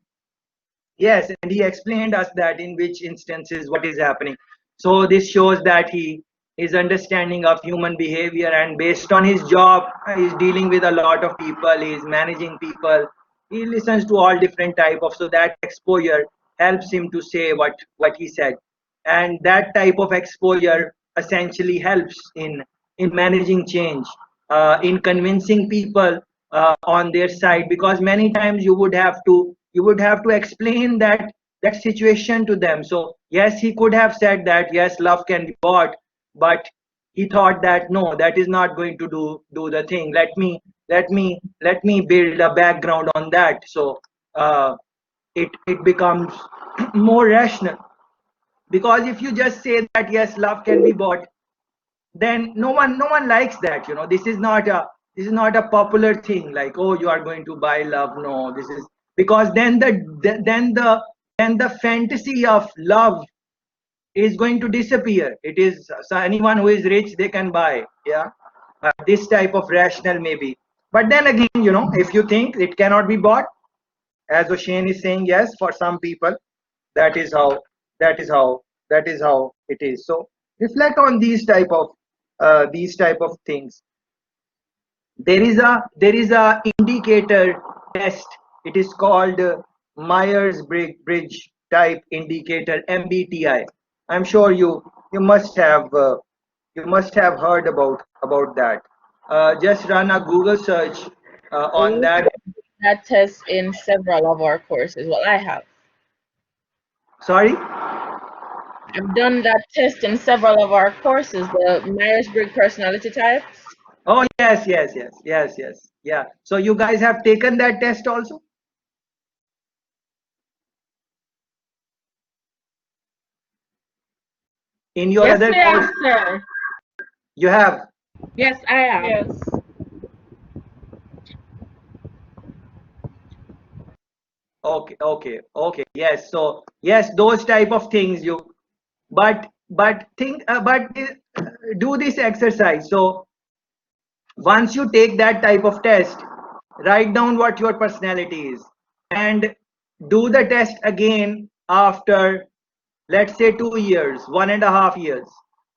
yes, and he explained us that in which instances what is happening. So this shows that he is understanding of human behavior, and based on his job, he's dealing with a lot of people, he's managing people, he listens to all different type of, so that exposure helps him to say what he said, and that type of exposure essentially helps in managing change, in convincing people on their side, because many times you would have to explain that situation to them. So yes, he could have said that yes, love can be bought, but he thought that no, that is not going to do the thing. Let me build a background on that, so it becomes more rational. Because if you just say that yes, love can be bought, then no one likes that. This is not a popular thing, like, oh, you are going to buy love. No, this is because then the fantasy of love is going to disappear. It is, so anyone who is rich, they can buy, yeah, this type of rationale maybe. But then again, if you think it cannot be bought, as O'Shane is saying, yes, for some people, that is how that is how it is. So reflect on these type of things. There is a indicator test. It is called Myers-Briggs type indicator, MBTI. I'm sure you must have heard about that. Just run a Google search on We that. that test in several of our courses. Well, I have. Sorry. I've done that test in several of our courses, the Myers-Briggs personality types. Oh, yes, yes, yes, yes, yes. Yeah. So you guys have taken that test also? In your Yes, other we course, have, sir. you have. Yes, I have. Yes. Okay, okay, okay. Yes. So yes, those type of things but do this exercise. So once you take that type of test, write down what your personality is, and do the test again after, let's say, 2 years, 1.5 years,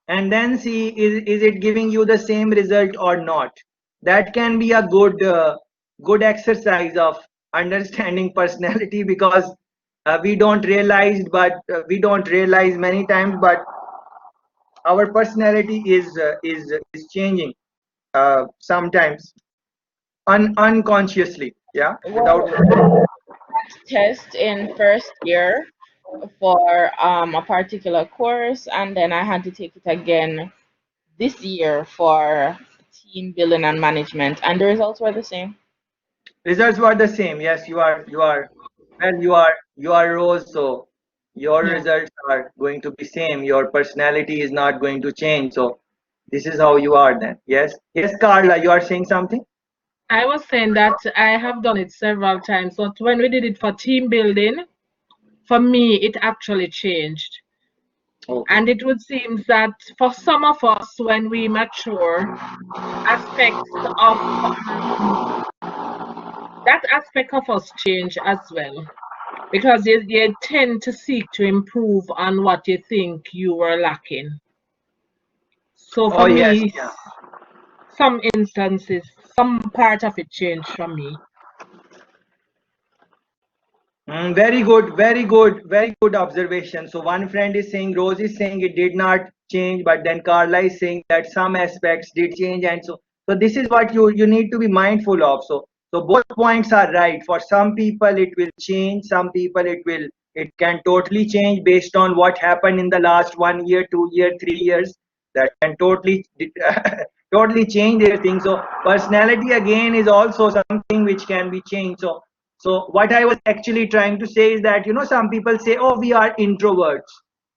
and then see is it giving you the same result or not. That can be a good exercise of understanding personality, because we don't realize many times, but our personality is changing sometimes unconsciously, yeah, without. Well, I test in first year for a particular course, and then I had to take it again this year for team building and management, and the results were the same. Results were the same. Yes, you are Rose, so your Yeah. results are going to be same. Your personality is not going to change. So this is how you are then. Yes, yes, Carla, you are saying something. I was saying that I have done it several times, but when we did it for team building, for me, it actually changed. Okay. And it would seem that for some of us, when we mature, aspects of that aspect of us change as well. Because you tend to seek to improve on what you think you were lacking. So Oh for yes, me, yeah. some instances, some part of it changed for me. Very good, very good, very good observation. So one friend is saying, Rose is saying it did not change, but then Carla is saying that some aspects did change, and so this is what you need to be mindful of. So both points are right. For some people it will change, some people it can totally change based on what happened in the last 1 year, 2 year, 3 years. That can totally totally change their thing. So personality again is also something which can be changed. So what I was actually trying to say is that some people say, oh, we are introverts,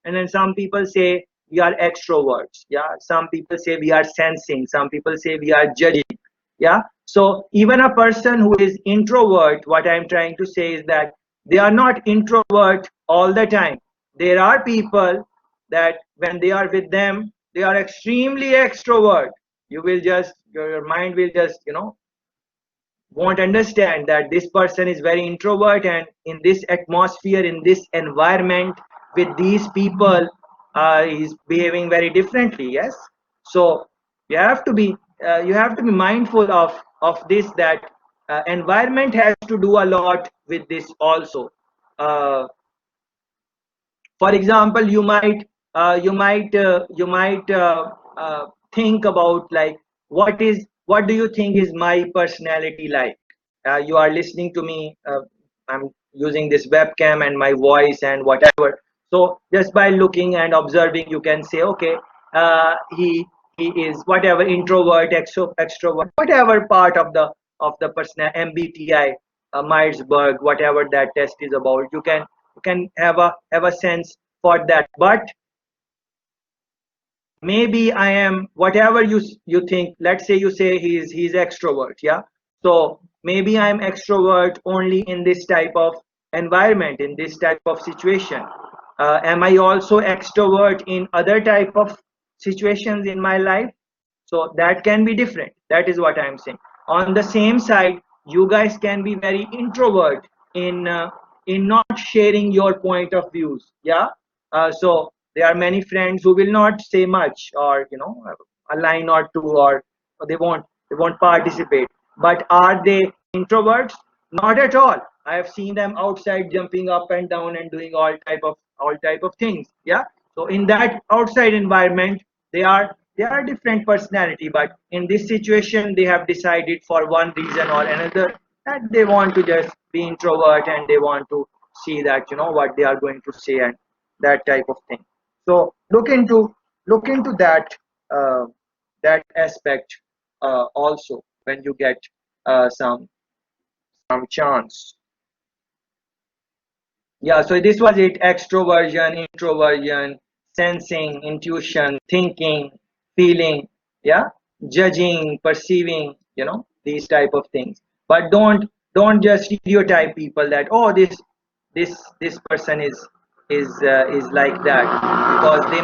and then some people say we are extroverts. Yeah, some people say we are sensing, some people say we are judging. Yeah, so even a person who is introvert, what I'm trying to say is that they are not introvert all the time. There are people that when they are with them, they are extremely extrovert. You will just, your mind will just, won't understand that this person is very introvert, and in this atmosphere, in this environment, with these people, he's behaving very differently. Yes, so you have to be mindful of this, that environment has to do a lot with this also. uh, for example, you might think about, like, what do you think is my personality like? You are listening to me, I'm using this webcam and my voice and whatever. So just by looking and observing, you can say, okay, he is whatever, introvert, extrovert, whatever part of the personal MBTI, Myers-Briggs, whatever that test is about. You can have a sense for that. But maybe I am whatever you think. Let's say you say he's extrovert, yeah. So maybe I'm extrovert only in this type of environment, in this type of situation. Am I also extrovert in other type of situations in my life? So that can be different. That is what I'm saying. On the same side, you guys can be very introvert in not sharing your point of views. Yeah. So there are many friends who will not say much, or a line or two, or they won't participate. But are they introverts? Not at all. I have seen them outside jumping up and down and doing all type of things. Yeah. So in that outside environment, they are different personality, but in this situation they have decided for one reason or another that they want to just be introvert, and they want to see that what they are going to say, and that type of thing. So look into that aspect also when you get some chance. Yeah, so this was it: extroversion, introversion, sensing, intuition, thinking, feeling, yeah, judging, perceiving, these type of things. But don't just stereotype people that, oh, this person is like that, because they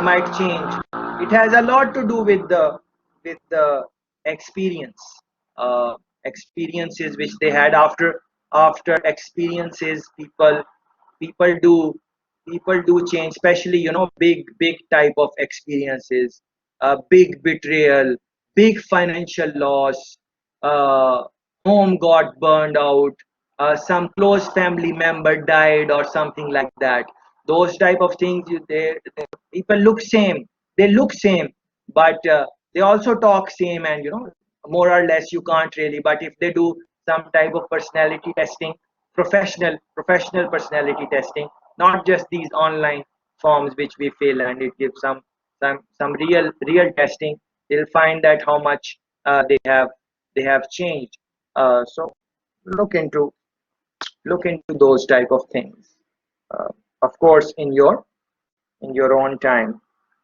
might change. It has a lot to do with the experience, uh, experiences which they had. After experiences, people do change, especially big type of experiences, big betrayal, big financial loss, uh, home got burned out, some close family member died or something like that. Those type of things, people look same, but they also talk same, and more or less you can't really. But if they do some type of personality testing, professional personality testing, not just these online forms which we fill, and it gives some real testing, they'll find that how much they have changed. So look into those type of things, uh, of course, in your own time.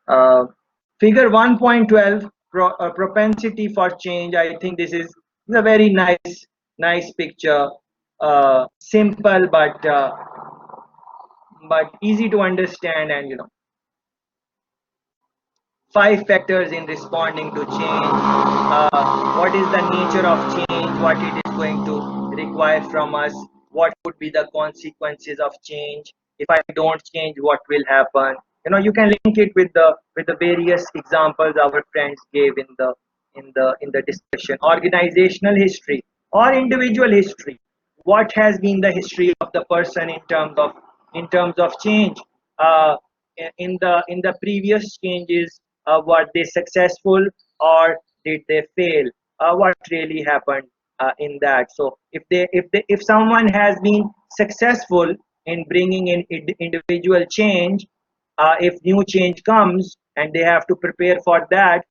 uh, Figure 1.12, propensity for change. I think this is a very nice picture, simple, but easy to understand. And 5 factors in responding to change. What is the nature of change? What it is going to require from us? What would be the consequences of change? If I don't change, what will happen? You can link it with the various examples our friends gave in the discussion. Organizational history or individual history. What has been the history of the person in terms of change? Uh, in the previous changes, were they successful or did they fail? What really happened in that? So if someone has been successful in bringing in individual change, if new change comes and they have to prepare for that,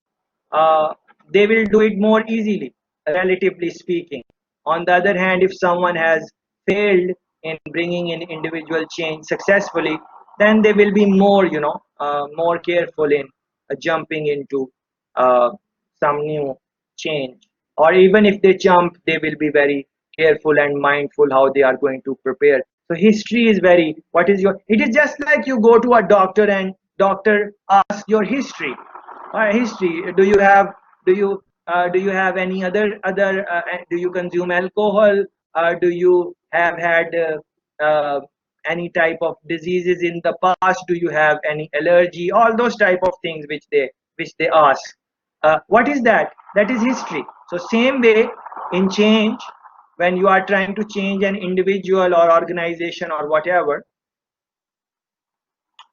uh, they will do it more easily, relatively speaking. On the other hand, if someone has failed in bringing in individual change successfully, then they will be more careful in jumping into uh, some new change. Or even if they jump, they will be very careful and mindful how they are going to prepare. So history is very, what is your, it is just like you go to a doctor and doctor asks your history. History, do you have any do you consume alcohol, do you have had any type of diseases in the past, do you have any allergy, all those type of things which they ask. What is that? That is history. So same way in change, when you are trying to change an individual or organization or whatever,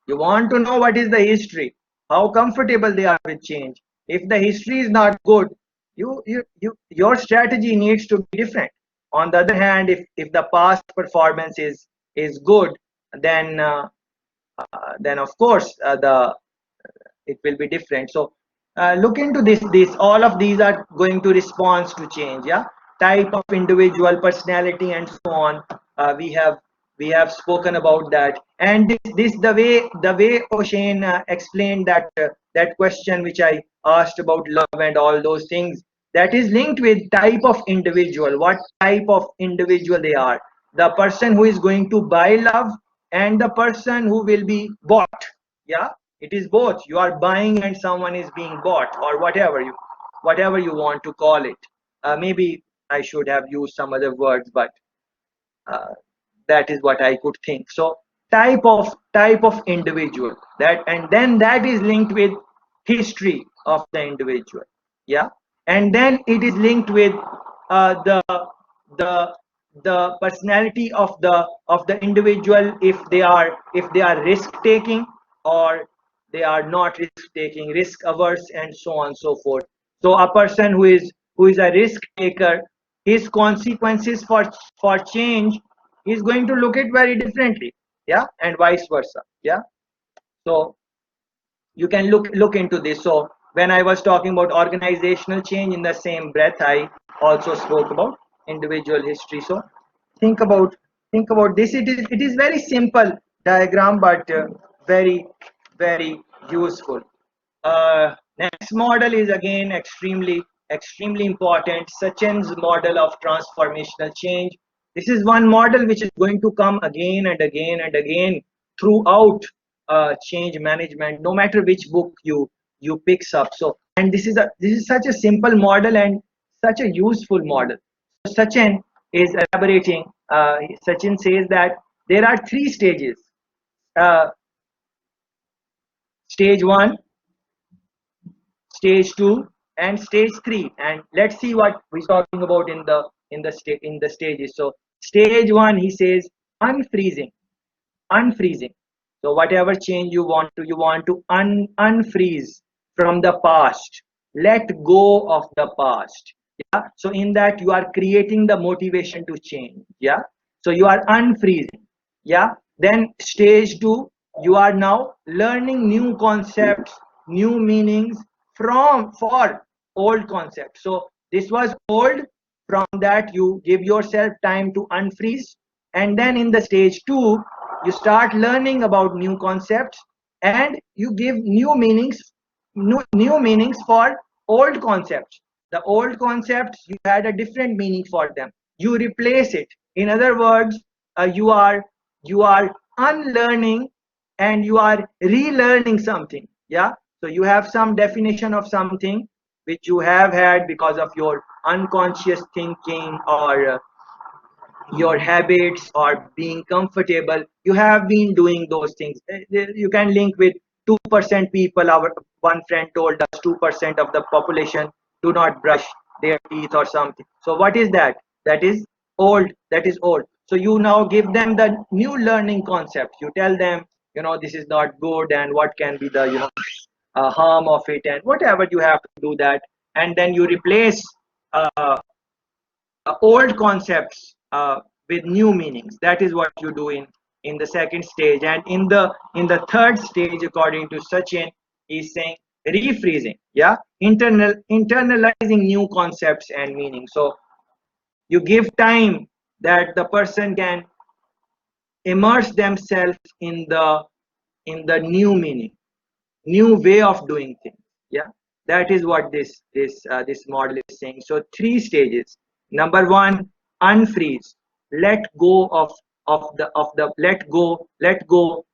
you want to know what is the history, how comfortable they are with change. If the history is not good, your strategy needs to be different. On the other hand, if the past performance is good, then of course it will be different. So look into this all of these are going to response to change. Yeah, type of individual, personality, and so on. We have spoken about that. And this the way O'Shane explained that question which I asked about love and all those things, that is linked with type of individual, what type of individual they are. The person who is going to buy love and the person who will be bought. Yeah, it is both. You are buying and someone is being bought, or whatever you want to call it. Maybe I should have used some other words, but uh, that is what I could think. So type of individual, that, and then that is linked with history of the individual. Yeah, and then it is linked with the the the personality of the individual, if they are risk taking or they are not risk taking, risk averse, and so on and so forth. So a person who is a risk taker, his consequences for change, he's going to look it very differently. Yeah, and vice versa. Yeah, so you can look into this. So when I was talking about organizational change, in the same breath I also spoke about individual history. So think about this. It is very simple diagram, but very useful. Next model is again extremely important, Sachin's model of transformational change. This is one model which is going to come again and again and again throughout change management, no matter which book you picks up. So, and this is such a simple model and such a useful model. So Sachin is elaborating. Sachin says that there are three stages. Uh, Stage one, stage 2, and stage 3. And let's see what we're talking about in the stages. So stage 1, he says unfreezing. Unfreezing. So whatever change you want to unfreeze from the past, let go of the past. Yeah, so in that you are creating the motivation to change. Yeah, so you are unfreezing. Yeah, then stage 2, you are now learning new concepts, new meanings from for old concepts. So this was old. From that you give yourself time to unfreeze, and then in the stage 2 you start learning about new concepts and you give new meanings for old concepts. The old concepts, you had a different meaning for them, you replace it. In other words, you are unlearning and you are relearning something. Yeah, so you have some definition of something which you have had because of your unconscious thinking or your habits or being comfortable. You have been doing those things. You can link with 2% people. Our one friend told us 2% of the population do not brush their teeth or something. So what is that? That is old. That is old. So you now give them the new learning concept. You tell them, this is not good and what can be the harm of it, and whatever you have to do that. And then you replace uh, old concepts with new meanings. That is what you do in the second stage. And in the third stage, according to Sachin, he's saying refreezing. Yeah, internalizing new concepts and meanings. So you give time that the person can immerse themselves in the new meaning, new way of doing things. Yeah, that is what this model is saying. So three stages. Number one, unfreeze, let go let go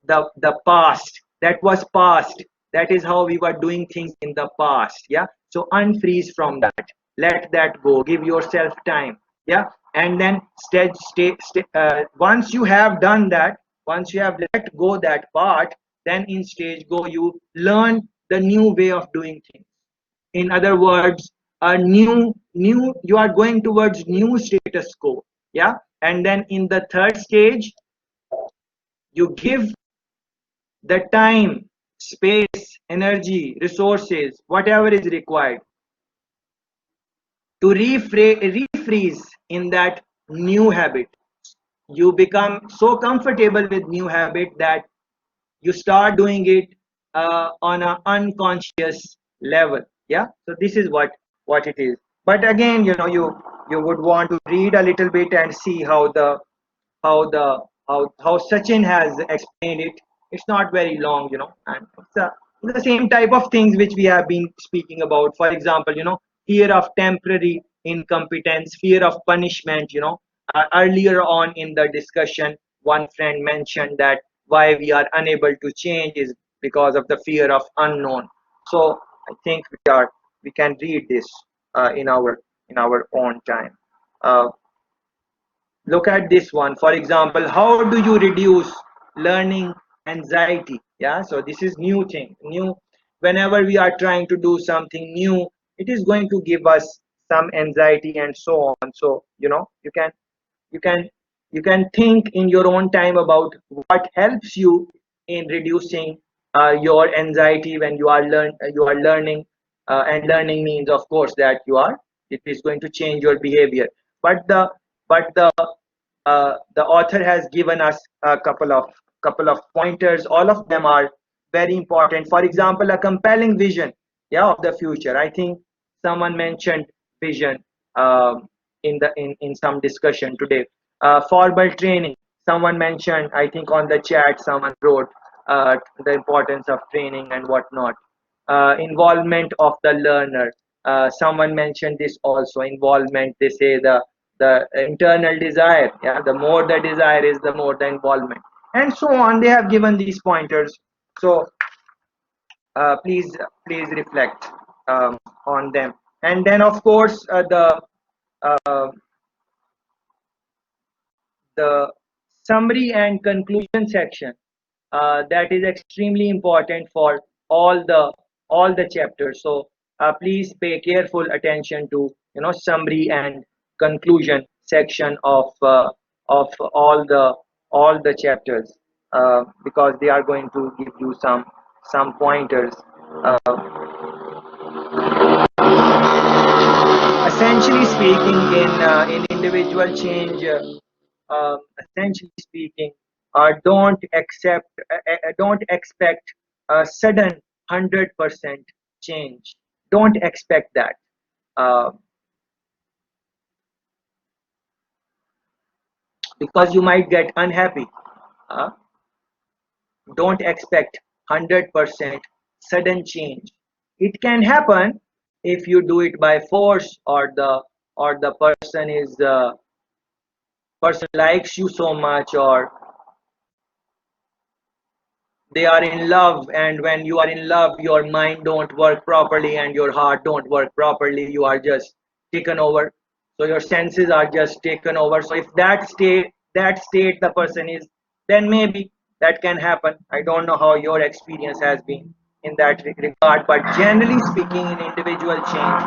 the past. That was past. That is how we were doing things in the past. Yeah, so unfreeze from that, let that go, give yourself time. Yeah, and then once you have done that, once you have let go that part, then in stage go you learn the new way of doing things. In other words, a new you are going towards new status quo. Yeah, and then in the third stage you give the time, space, energy, resources, whatever is required to refreeze in that new habit. You become so comfortable with new habit that you start doing it on an unconscious level. Yeah, so this is what it is. But again, you would want to read a little bit and see how the how Sachin has explained it. It's not very long, and it's the same type of things which we have been speaking about. For example, fear of temporary incompetence, fear of punishment. Earlier on in the discussion, one friend mentioned that why we are unable to change is because of the fear of unknown. So I think we can read this in our own time. Uh, Look at this one. For example, how do you reduce learning anxiety? Yeah, so this is new thing. New, whenever we are trying to do something new, it is going to give us some anxiety and so on. So you can you can think in your own time about what helps you in reducing your anxiety when you are learning, and learning means, of course, that it is going to change your behavior. But the author has given us a couple of pointers. All of them are very important. For example, a compelling vision, yeah, of the future. I think someone mentioned vision in some discussion today. Formal training. Someone mentioned, I think on the chat, someone wrote the importance of training and whatnot. Involvement of the learner. Someone mentioned this also. Involvement. They say the internal desire. Yeah, the more the desire is, the more the involvement, and so on. They have given these pointers. So please reflect on them. And then, of course, uh, the summary and conclusion section, that is extremely important for all the chapters. So please pay careful attention to summary and conclusion section of all the chapters, because they are going to give you some pointers. uh, Essentially speaking, in individual change, essentially speaking, don't expect a sudden 100% change. Don't expect that, uh, because you might get unhappy. uh, don't expect 100% sudden change. It can happen if you do it by force, or the person likes you so much, or they are in love, and when you are in love, your mind don't work properly and your heart don't work properly. You are just taken over, so your senses are just taken over. So if that state the person is, then maybe that can happen. I don't know how your experience has been in that regard, but generally speaking, in individual change,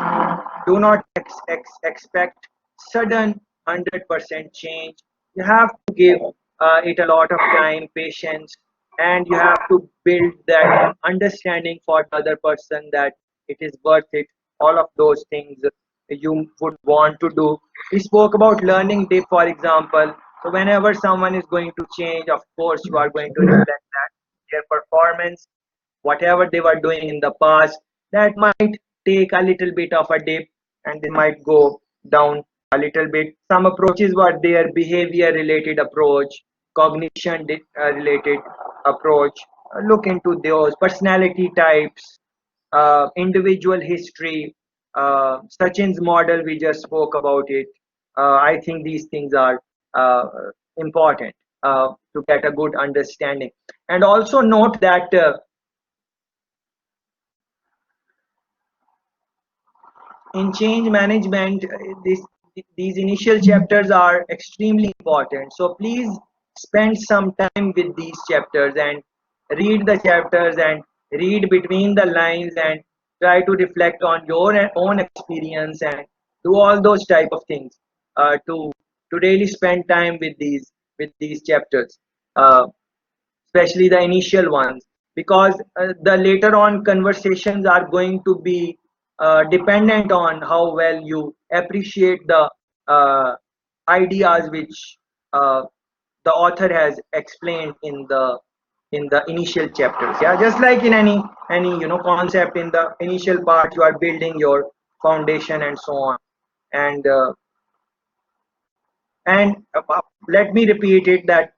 do not expect sudden 100% change. You have to give it a lot of time, patience, and you have to build that understanding for the other person that it is worth it. All of those things you would want to do. We spoke about learning dip, for example. So whenever someone is going to change, of course, you are going to reflect that their performance, whatever they were doing in the past, that might take a little bit of a dip, and they might go down a little bit. Some approaches were their behavior related approach, cognition related approach. Look into those personality types, individual history. Sachin's model, we just spoke about it. I think these things are uh, important to get a good understanding. And also note that in change management, these initial chapters are extremely important. So please spend some time with these chapters and read the chapters and read between the lines and try to reflect on your own experience and do all those type of things to really spend time with these chapters. Especially the initial ones, because the later on conversations are going to be dependent on how well you appreciate the ideas which uh, the author has explained in the initial chapters. Yeah, just like in any concept, in the initial part you are building your foundation and so on. And uh, and uh, let me repeat it, that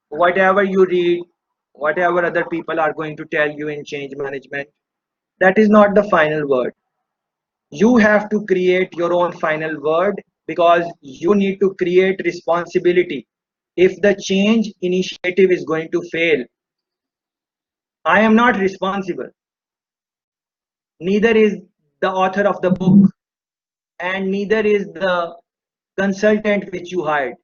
whatever you read, whatever other people are going to tell you in change management, that is not the final word. You have to create your own final word, because you need to create responsibility. If the change initiative is going to fail, I am not responsible. Neither is the author of the book, and neither is the consultant which you hired.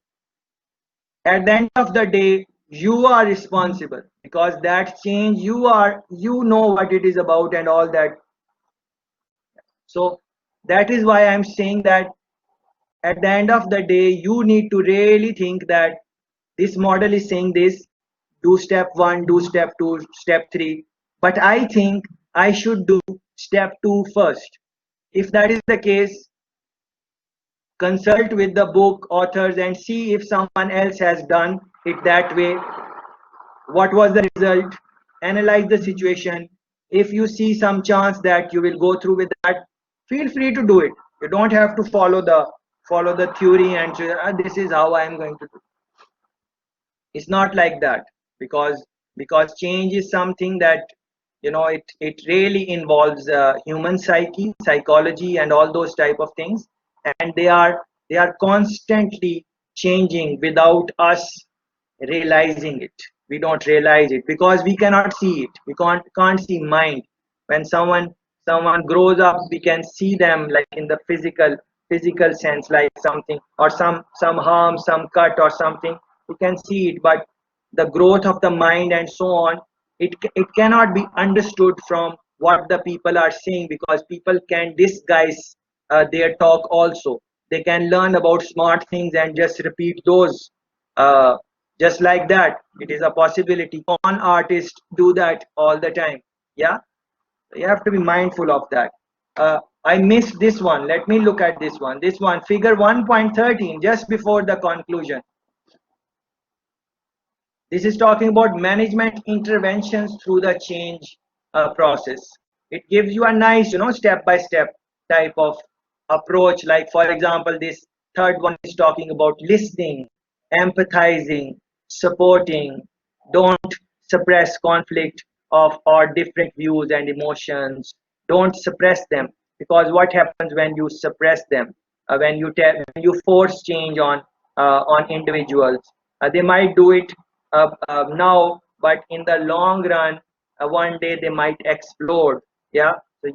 At the end of the day, you are responsible, because that change, you know what it is about and all that. So that is why I'm saying that at the end of the day, you need to really think that this model is saying this: do step 1, do step 2, step 3, but I think I should do step 2 first. If that is the case, consult with the book authors and see if someone else has done it that way. What was the result? Analyze the situation. If you see some chance that you will go through with that, feel free to do it. You don't have to follow the theory and say, "Ah, this is how I am going to do." It's not like that, because change is something that it really involves human psychology and all those type of things, and they are constantly changing without us realizing it. We don't realize it because we cannot see it. We can't see mind. When someone grows up, we can see them like in the physical sense, like something or some harm, some cut or something. We can see it, but the growth of the mind and so on, it cannot be understood from what the people are saying, because people can disguise their talk also. They can learn about smart things and just repeat those, uh, just like that. It is a possibility. Con artists do that all the time. Yeah, you have to be mindful of that. I missed this one. Let me look at this one, figure 1.13, just before the conclusion. This is talking about management interventions through the change process. It gives you a nice, step by step type of approach. Like, for example, this third one is talking about listening, empathizing, supporting. Don't suppress conflict of or different views and emotions. Don't suppress them, because what happens when you suppress them? When you force change on individuals, they might do it now, but in the long run, one day they might explode. Yeah, so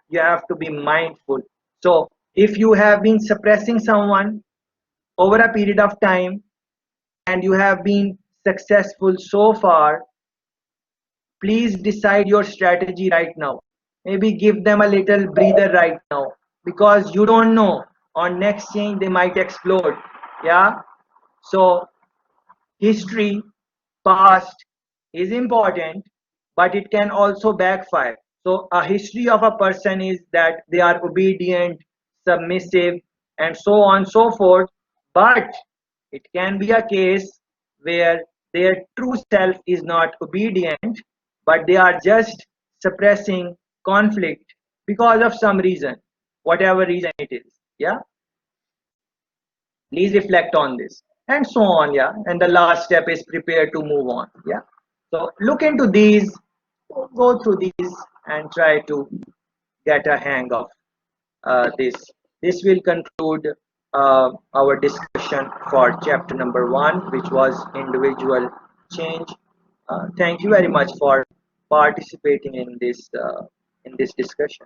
you have to be mindful. So if you have been suppressing someone over a period of time and you have been successful so far, please decide your strategy right now. Maybe give them a little breather right now, because you don't know, on next change they might explode. Yeah, so history, past is important, but it can also backfire. So a history of a person is that they are obedient, submissive, and so on and so forth. But it can be a case where their true self is not obedient, but they are just suppressing conflict because of some reason, whatever reason it is. Yeah, please reflect on this and so on. Yeah, and the last step is prepare to move on. Yeah, so look into these, go through these, and try to get a hang of this. This will conclude our discussion for chapter number 1, which was individual change. Thank you very much for participating in this discussion.